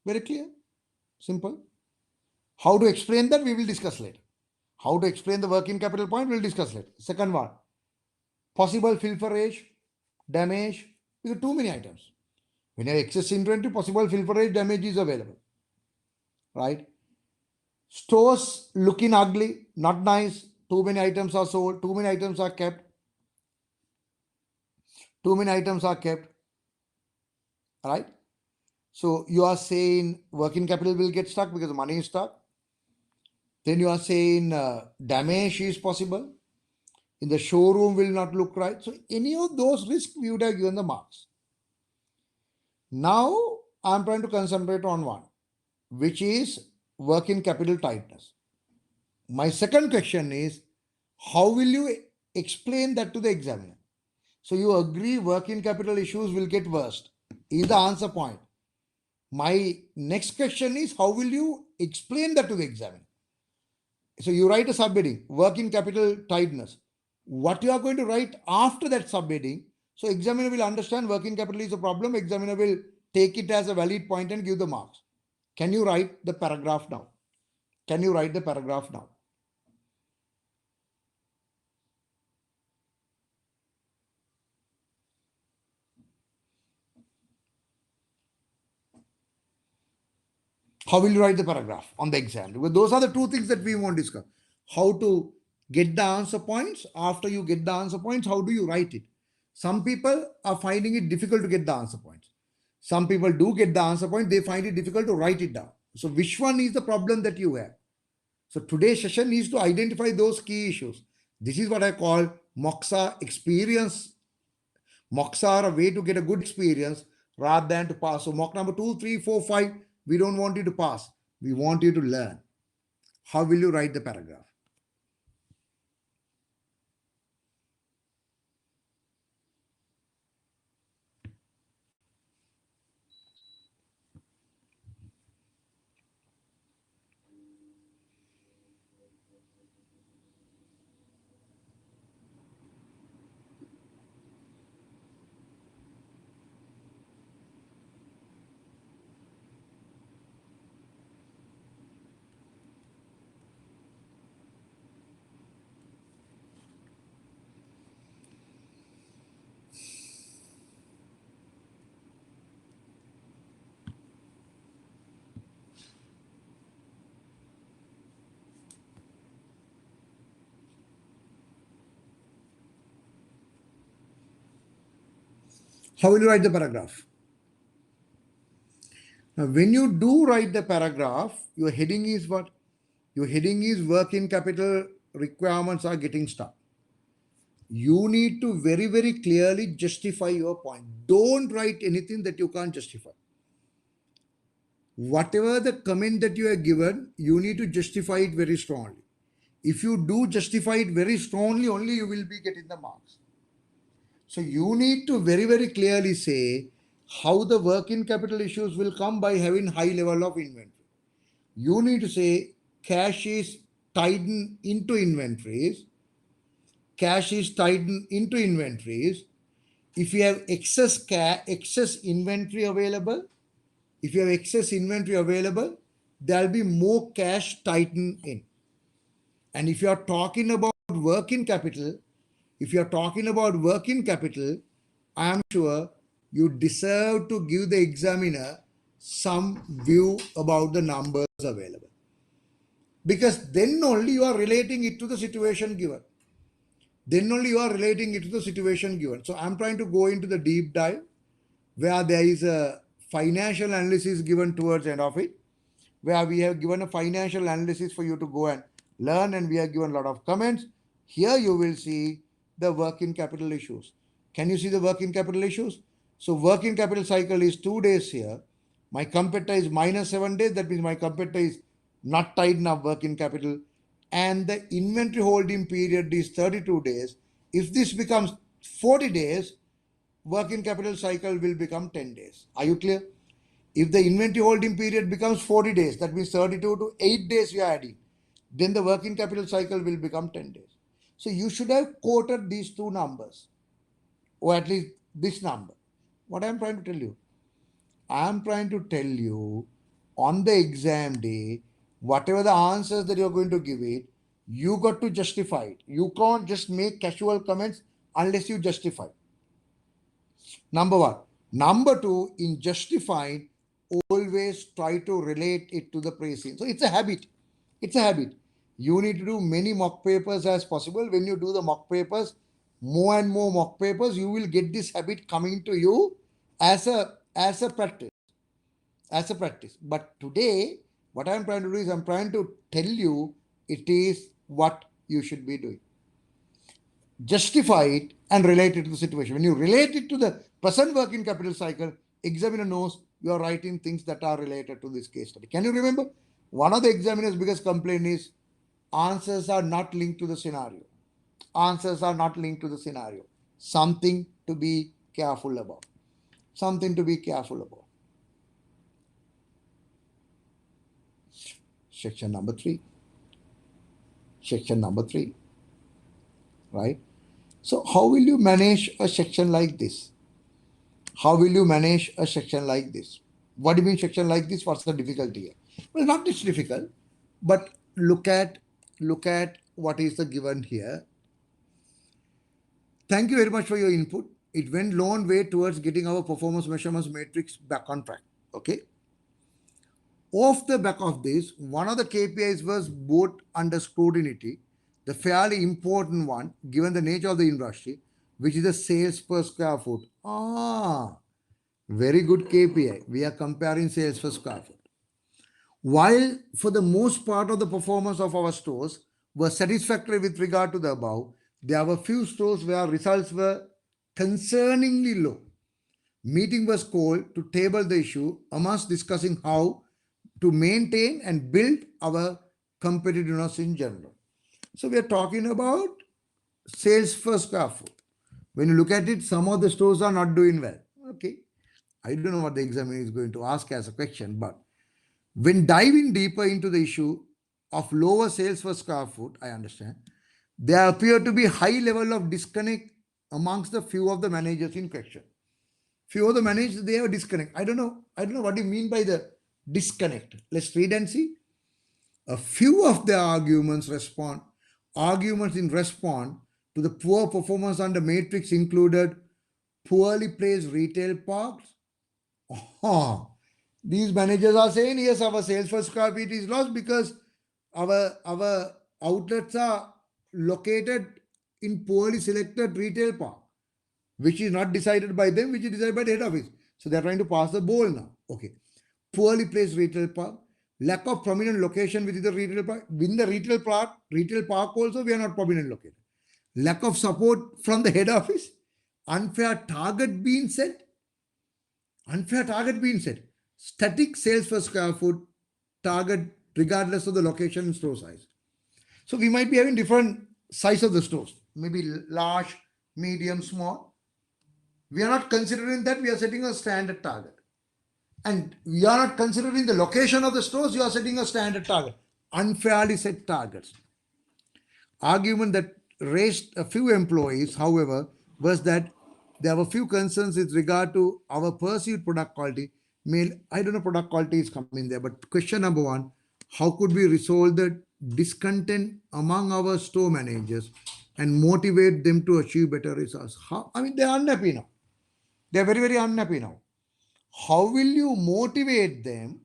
Very clear, simple. How to explain that we will discuss later. How to explain the working capital point we'll discuss later. Second one, possible filterage, damage. These are too many items. When you have excess inventory, possible filterage damage is available, right? Stores looking ugly, not nice. Too many items are sold. Too many items are kept. Too many items are kept, right? So you are saying working capital will get stuck because the money is stuck. Then you are saying damage is possible. In the showroom will not look right. So any of those risks we would have given the marks. Now I'm trying to concentrate on one, which is working capital tightness. My second question is, how will you explain that to the examiner? So you agree working capital issues will get worse is the answer point. My next question is, how will you explain that to the examiner? So you write a subheading, working capital tightness. What you are going to write after that subheading, so examiner will understand working capital is a problem, examiner will take it as a valid point and give the marks. Can you write the paragraph now? Can you write the paragraph now? How will you write the paragraph on the exam? Because those are the two things that we want to discuss. How to get the answer points. After you get the answer points, how do you write it? Some people are finding it difficult to get the answer points. Some people do get the answer point, they find it difficult to write it down. So which one is the problem that you have? So today's session is to identify those key issues. This is what I call moxa experience. Mocks are a way to get a good experience rather than to pass. So mock number 2, 3, 4, 5, we don't want you to pass. We want you to learn. How will you write the paragraph? How will you write the paragraph? Now, when you do write the paragraph, your heading is what? Your heading is working capital requirements are getting stuck. You need to very, very clearly justify your point. Don't write anything that you can't justify. Whatever the comment that you have given, you need to justify it very strongly. If you do justify it very strongly, only you will be getting the marks. So you need to very, very clearly say how the working capital issues will come by having high level of inventory. You need to say cash is tightened into inventories. Cash is tightened into inventories. If you have excess inventory available, if you have excess inventory available, there'll be more cash tightened in. And if you are talking about working capital, if you are talking about working capital, I am sure you deserve to give the examiner some view about the numbers available. Because then only you are relating it to the situation given. Then only you are relating it to the situation given. So I'm trying to go into the deep dive where there is a financial analysis given towards the end of it, where we have given a financial analysis for you to go and learn, and we have given a lot of comments. Here you will see the working capital issues. Can you see the working capital issues? So working capital cycle is 2 days here. My competitor is minus 7 days. That means my competitor is not tied enough working capital. And the inventory holding period is 32 days. If this becomes 40 days, working capital cycle will become 10 days. Are you clear? If the inventory holding period becomes 40 days, that means 32 to 8 days you are adding, then the working capital cycle will become 10 days. So you should have quoted these two numbers, or at least this number. What I am trying to tell you? I am trying to tell you on the exam day, whatever the answers that you are going to give it, you got to justify it. You can't just make casual comments unless you justify. Number one. Number two, in justifying, always try to relate it to the praising. So it's a habit. It's a habit. You need to do many mock papers as possible. When you do the mock papers, more and more mock papers, you will get this habit coming to you as a practice. as a practice. But today, what I'm trying to do is I'm trying to tell you it is what you should be doing. Justify it and relate it to the situation. When you relate it to the present working capital cycle, examiner knows you are writing things that are related to this case study. Can you remember? One of the examiner's biggest complaint is answers are not linked to the scenario. Answers are not linked to the scenario. Something to be careful about. Something to be careful about. Section number 3. Section number 3. Right? So how will you manage a section like this? How will you manage a section like this? What do you mean section like this? What's the difficulty here? Well, not this difficult, but look at what is the given here. Thank you very much for your input. It went long way towards getting our performance measurements matrix back on track. Okay. Off the back of this, one of the KPIs was both under scrutiny, the fairly important one, given the nature of the industry, which is the sales per square foot. Very good KPI. We are comparing sales per square foot. While for the most part of the performance of our stores were satisfactory with regard to the above, there were few stores where results were concerningly low. Meeting was called to table the issue amongst discussing how to maintain and build our competitiveness in general. So we are talking about sales per square foot. When you look at it, some of the stores are not doing well. Okay. I don't know what the examiner is going to ask as a question, but when diving deeper into the issue of lower sales per square foot, I understand, there appear to be high level of disconnect amongst the few of the managers in question. Few of the managers, they have a disconnect. I don't know what you mean by the disconnect. Let's read and see. A few of the arguments in response to the poor performance under matrix included poorly placed retail parks. These managers are saying, yes, our sales per square feet is lost because our outlets are located in poorly selected retail park, which is not decided by them, which is decided by the head office. So they're trying to pass the ball now. Okay. Poorly placed retail park, lack of prominent location within the retail park. Within the retail park also, we are not prominent located. Lack of support from the head office, unfair target being set, static sales per square foot target regardless of the location and store size. So we might be having different size of the stores, maybe large, medium, small. We are not considering that. We are setting a standard target. And we are not considering the location of the stores. You are setting a standard target. Unfairly set targets. Argument that raised a few employees, however, was that there were few concerns with regard to our perceived product quality. I don't know product quality is coming there, but question number 1, how could we resolve the discontent among our store managers and motivate them to achieve better results? They are unhappy now. They are very, very unhappy now. How will you motivate them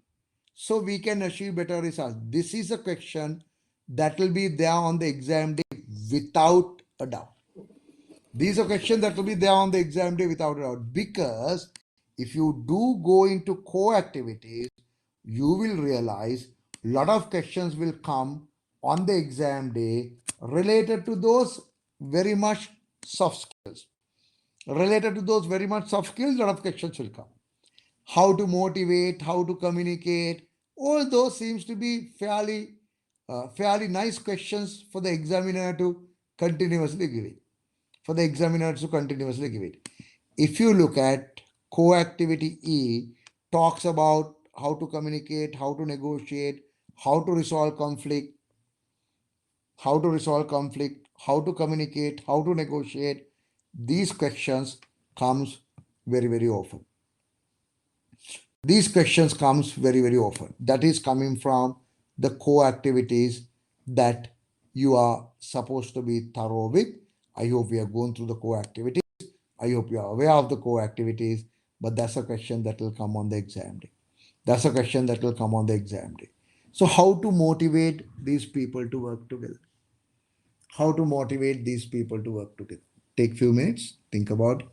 so we can achieve better results? This is a question that will be there on the exam day without a doubt. These are questions that will be there on the exam day without a doubt, because if you do go into core activities, you will realize a lot of questions will come on the exam day related to those very much soft skills. Related to those very much soft skills, a lot of questions will come. How to motivate, how to communicate, all those seems to be fairly nice questions for the examiner to continuously give it. If you look at core activity E, talks about how to communicate, how to negotiate, how to resolve conflict, how to communicate, how to negotiate. These questions comes very, very often. That is coming from the core activities that you are supposed to be thorough with. I hope we are going through the core activities. I hope you are aware of the core activities, but that's a question that will come on the exam day. So how to motivate these people to work together? Take few minutes, think about it.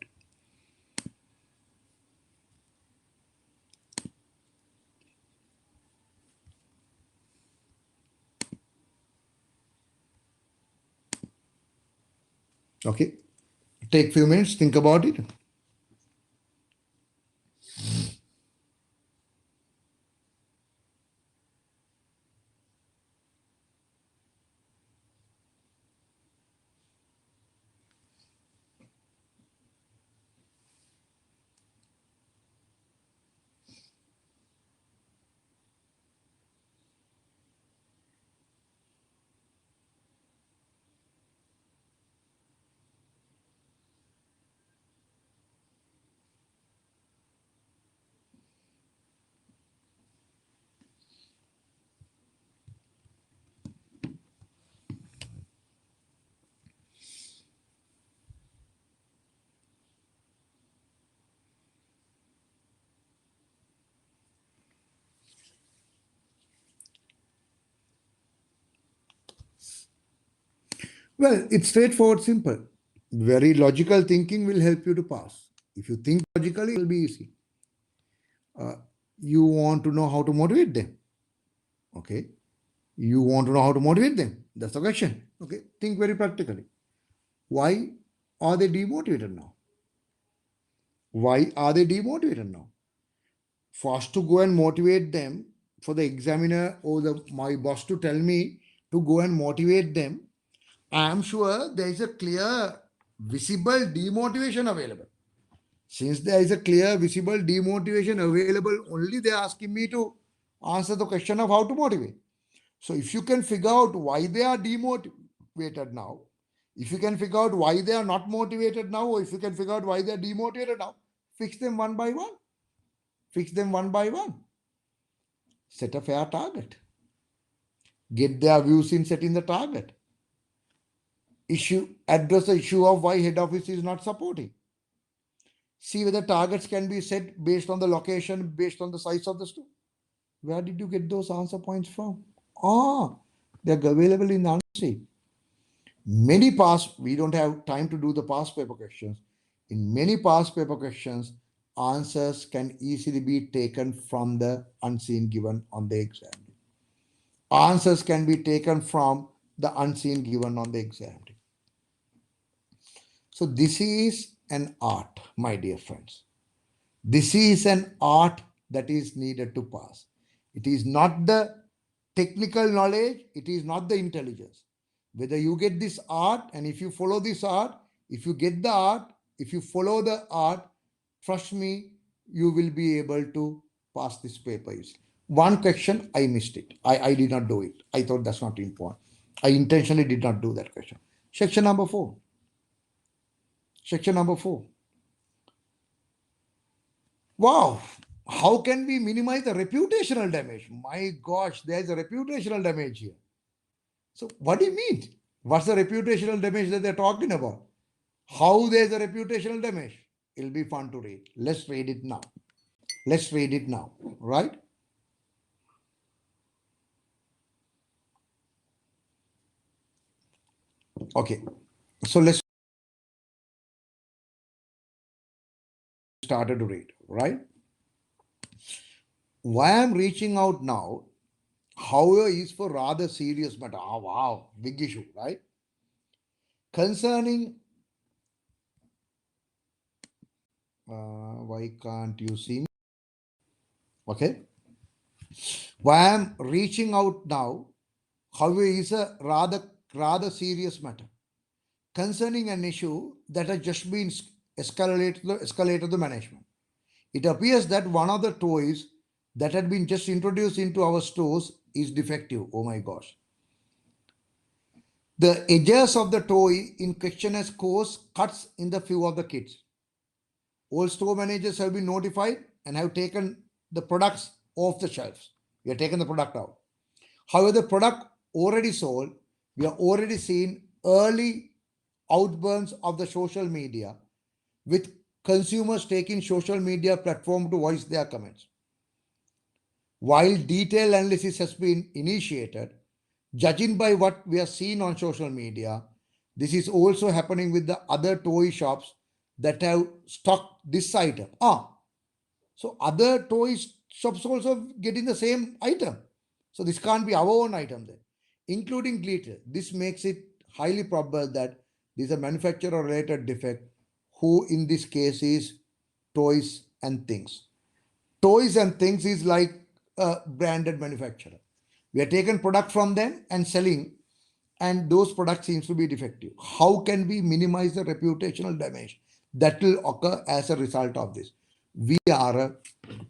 Okay, take few minutes, think about it. Well, it's straightforward, simple. Very logical thinking will help you to pass. If you think logically, it will be easy. Uh, you want to know how to motivate them. Okay. You want to know how to motivate them. That's the question. Okay. Think very practically. Why are they demotivated now? Why are they demotivated now? For us to go and motivate them, for the examiner or my boss to tell me to go and motivate them, I am sure there is a clear, visible demotivation available. Since there is a clear, visible demotivation available, only they are asking me to answer the question of how to motivate. So if you can figure out why they are demotivated now, if you can figure out why they are not motivated now, or if you can figure out why they are demotivated now, fix them one by one. Fix them one by one. Set a fair target. Get their views in setting the target. Address the issue of why head office is not supporting. See whether targets can be set based on the location, based on the size of the store. Where did you get those answer points from? Ah, they're available in the answer sheet. Many past, we don't have time to do the past paper questions. In many past paper questions, answers can easily be taken from the unseen given on the exam. Answers can be taken from the unseen given on the exam. So this is an art, my dear friends. This is an art that is needed to pass. It is not the technical knowledge, it is not the intelligence. Whether you get this art, and if you follow this art, if you get the art, if you follow the art, trust me, you will be able to pass this paper easily. One question, I missed it. I did not do it. I thought that's not important. I intentionally did not do that question. Section number 4. Section number 4. Wow, how can we minimize the reputational damage? My gosh, there's a reputational damage here. So, what do you mean? What's the reputational damage that they're talking about? How there's a reputational damage? It'll be fun to read. Let's read it now. Let's read it now, right? Okay, so let's start to read, right? Why I'm reaching out now, however, is for rather serious matter. Oh, wow, big issue, right? Concerning, why can't you see me? Okay. Why I'm reaching out now, however, is a rather serious matter concerning an issue that has just been escalated to the management. It appears that one of the toys that had been just introduced into our stores is defective. Oh my gosh. The edges of the toy in question has caused cuts in the few of the kids. All store managers have been notified and have taken the products off the shelves. We have taken the product out. However, the product already sold, we are already seeing early outburns of the social media with consumers taking social media platform to voice their comments. While detailed analysis has been initiated, judging by what we are seeing on social media, this is also happening with the other toy shops that have stocked this item. So other toy shops also getting the same item. So this can't be our own item then, including glitter. This makes it highly probable that This is a manufacturer related defect, who in this case is toys and things. Toys and things is like a branded manufacturer. We are taking product from them and selling, and those products seems to be defective. How can we minimize the reputational damage that will occur as a result of this? We are a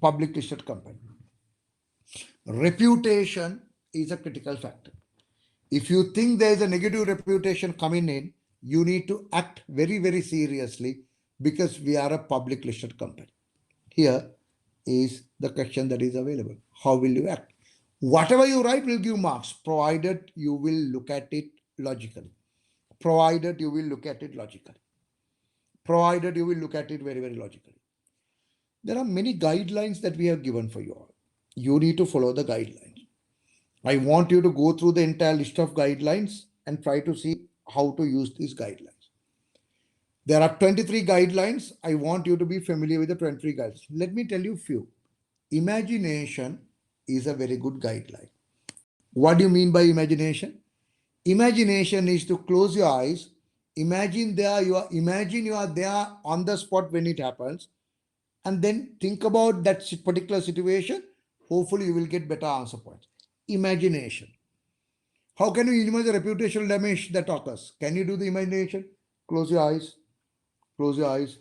public listed company. Reputation is a critical factor. If you think there is a negative reputation coming in, you need to act very, very seriously, because we are a public listed company. Here is the question that is available. How will you act? Whatever you write will give marks, provided you will look at it logically. Provided you will look at it logically. Provided you will look at it very, very logically. There are many guidelines that we have given for you all. You need to follow the guidelines. I want you to go through the entire list of guidelines and try to see how to use these guidelines. There are 23 guidelines. I want you to be familiar with the 23 guidelines. Let me tell you few. Imagination is a very good guideline. What do you mean by imagination? Imagination is to close your eyes. Imagine you are there on the spot when it happens, and then think about that particular situation. Hopefully, you will get better answer points. Imagination. How can you minimize the reputational damage that occurs? Can you do the imagination? Close your eyes. Close your eyes.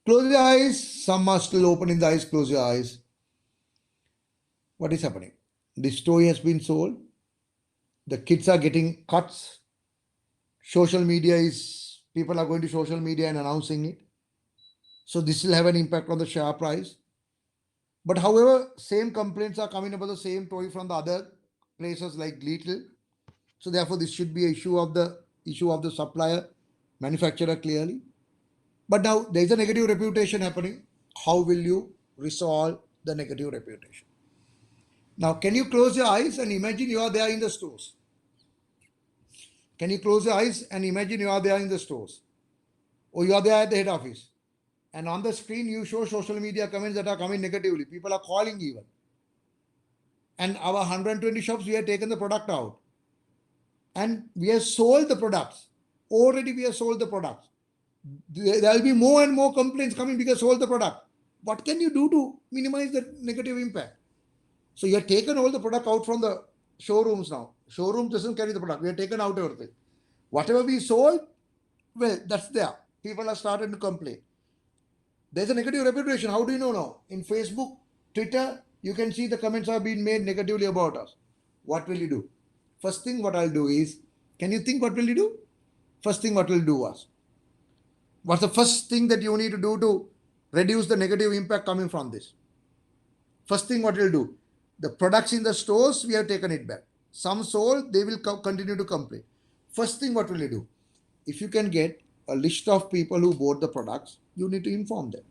Close your eyes. Some are still open in the eyes. Close your eyes. What is happening? This toy has been sold. The kids are getting cuts. Social media is, people are going to social media and announcing it. So this will have an impact on the share price. But however, same complaints are coming about the same toy from the other places like Lidl. So therefore, this should be an issue of the supplier, manufacturer clearly. But now there is a negative reputation happening. How will you resolve the negative reputation? Now, can you close your eyes and imagine you are there in the stores? Can you close your eyes and imagine you are there in the stores? Or you are there at the head office? And on the screen, you show social media comments that are coming negatively. People are calling even. And our 120 shops, we have taken the product out. And we have sold the products. Already we have sold the products. There will be more and more complaints coming because sold the product. What can you do to minimize the negative impact? So you have taken all the product out from the showrooms now. Showroom doesn't carry the product. We have taken out everything. Whatever we sold, well, that's there. People are starting to complain. There's a negative reputation. How do you know now? In Facebook, Twitter, you can see the comments are being made negatively about us. What will you do? First thing what I'll do is, can you think what will you do? First thing what will do was, what's the first thing that you need to do to reduce the negative impact coming from this? First thing what we'll do, the products in the stores, we have taken it back. Some sold, they will continue to complain. First thing what will you do? If you can get a list of people who bought the products, you need to inform them.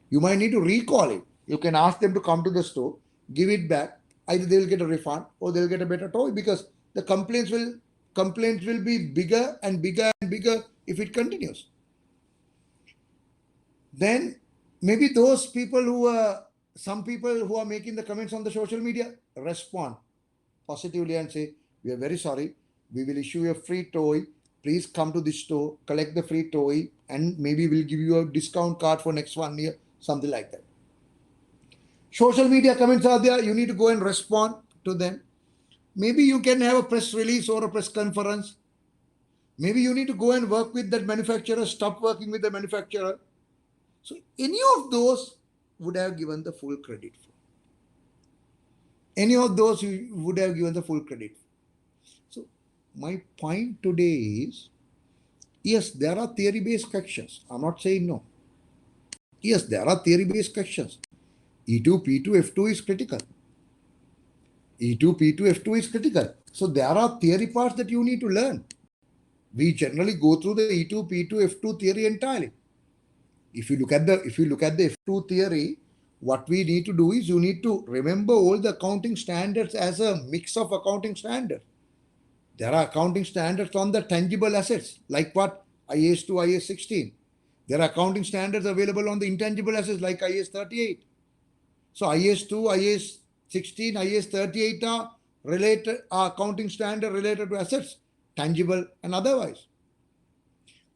You might need to recall it. You can ask them to come to the store, give it back. Either they will get a refund or they'll get a better toy, because the complaints will be bigger and bigger and bigger if it continues. Then maybe those people some people who are making the comments on the social media, respond positively and say, we are very sorry. We will issue you a free toy. Please come to this store, collect the free toy, and maybe we'll give you a discount card for next 1 year, something like that. Social media comments are there. You need to go and respond to them. Maybe you can have a press release or a press conference. Maybe you need to go and work with that manufacturer, stop working with the manufacturer. So any of those would have given the full credit for. Any of those you would have given the full credit for. So my point today is, yes, there are theory-based questions. I'm not saying no. Yes, there are theory-based questions. E2, P2, F2 is critical. E2, P2, F2 is critical. So there are theory parts that you need to learn. We generally go through the E2, P2, F2 theory entirely. If you look at the F2 theory, what we need to do is, you need to remember all the accounting standards as a mix of accounting standards. There are accounting standards on the tangible assets, like what? IAS 2, IAS 16. There are accounting standards available on the intangible assets like IAS 38. So IAS 2, IAS 16, IAS 38 are related, accounting standard related to assets, tangible and otherwise.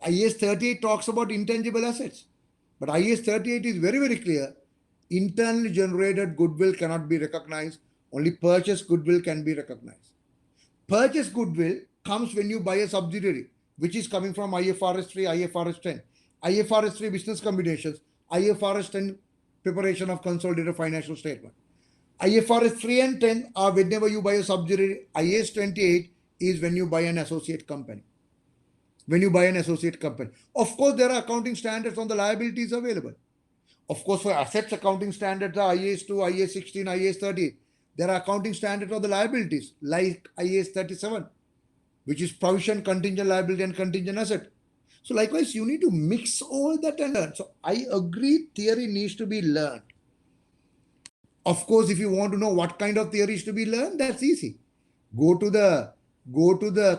IAS 38 talks about intangible assets, but IAS 38 is very, very clear. Internally generated goodwill cannot be recognized. Only purchased goodwill can be recognized. Purchased goodwill comes when you buy a subsidiary, which is coming from IFRS 3, IFRS 10. IFRS 3 business combinations, IFRS 10 preparation of consolidated financial statement. IFRS 3 and 10 are whenever you buy a subsidiary. IAS 28 is when you buy an associate company. When you buy an associate company. Of course, there are accounting standards on the liabilities available. Of course, for assets, accounting standards are IAS 2, IAS 16, IAS 30. There are accounting standards on the liabilities like IAS 37, which is provision, contingent liability and contingent asset. So likewise, you need to mix all that and learn. So I agree, theory needs to be learned. Of course, if you want to know what kind of theory is to be learned, that's easy. Go to the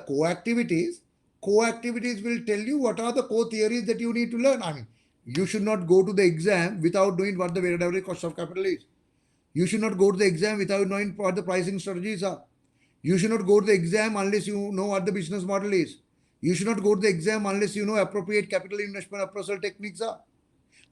core activities. Core activities will tell you what are the core theories that you need to learn. I mean, you should not go to the exam without knowing what the weighted average cost of capital is. You should not go to the exam without knowing what the pricing strategies are. You should not go to the exam unless you know what the business model is. You should not go to the exam unless you know appropriate capital investment appraisal techniques are.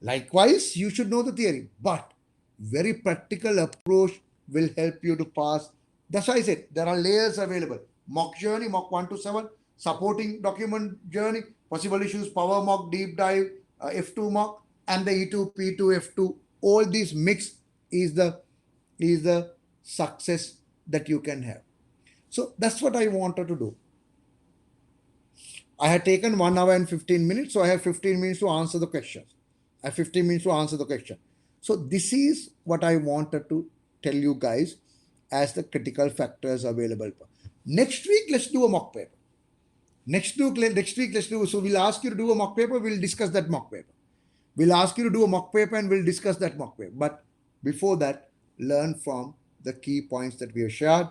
Likewise, you should know the theory, but very practical approach will help you to pass. That's why I said there are layers available. Mock journey, mock 1 to 7, supporting document journey, possible issues, power mock, deep dive, F2 mock, and the E2, P2, F2. All these mix is the success that you can have. So that's what I wanted to do. I had taken 1 hour and 15 minutes, so I have 15 minutes to answer the questions. I have 15 minutes to answer the question. So this is what I wanted to tell you guys as the critical factors available. Next week, let's do a mock paper. Next week, let's do, so we'll ask you to do a mock paper, we'll discuss that mock paper. We'll ask you to do a mock paper and we'll discuss that mock paper. But before that, learn from the key points that we have shared.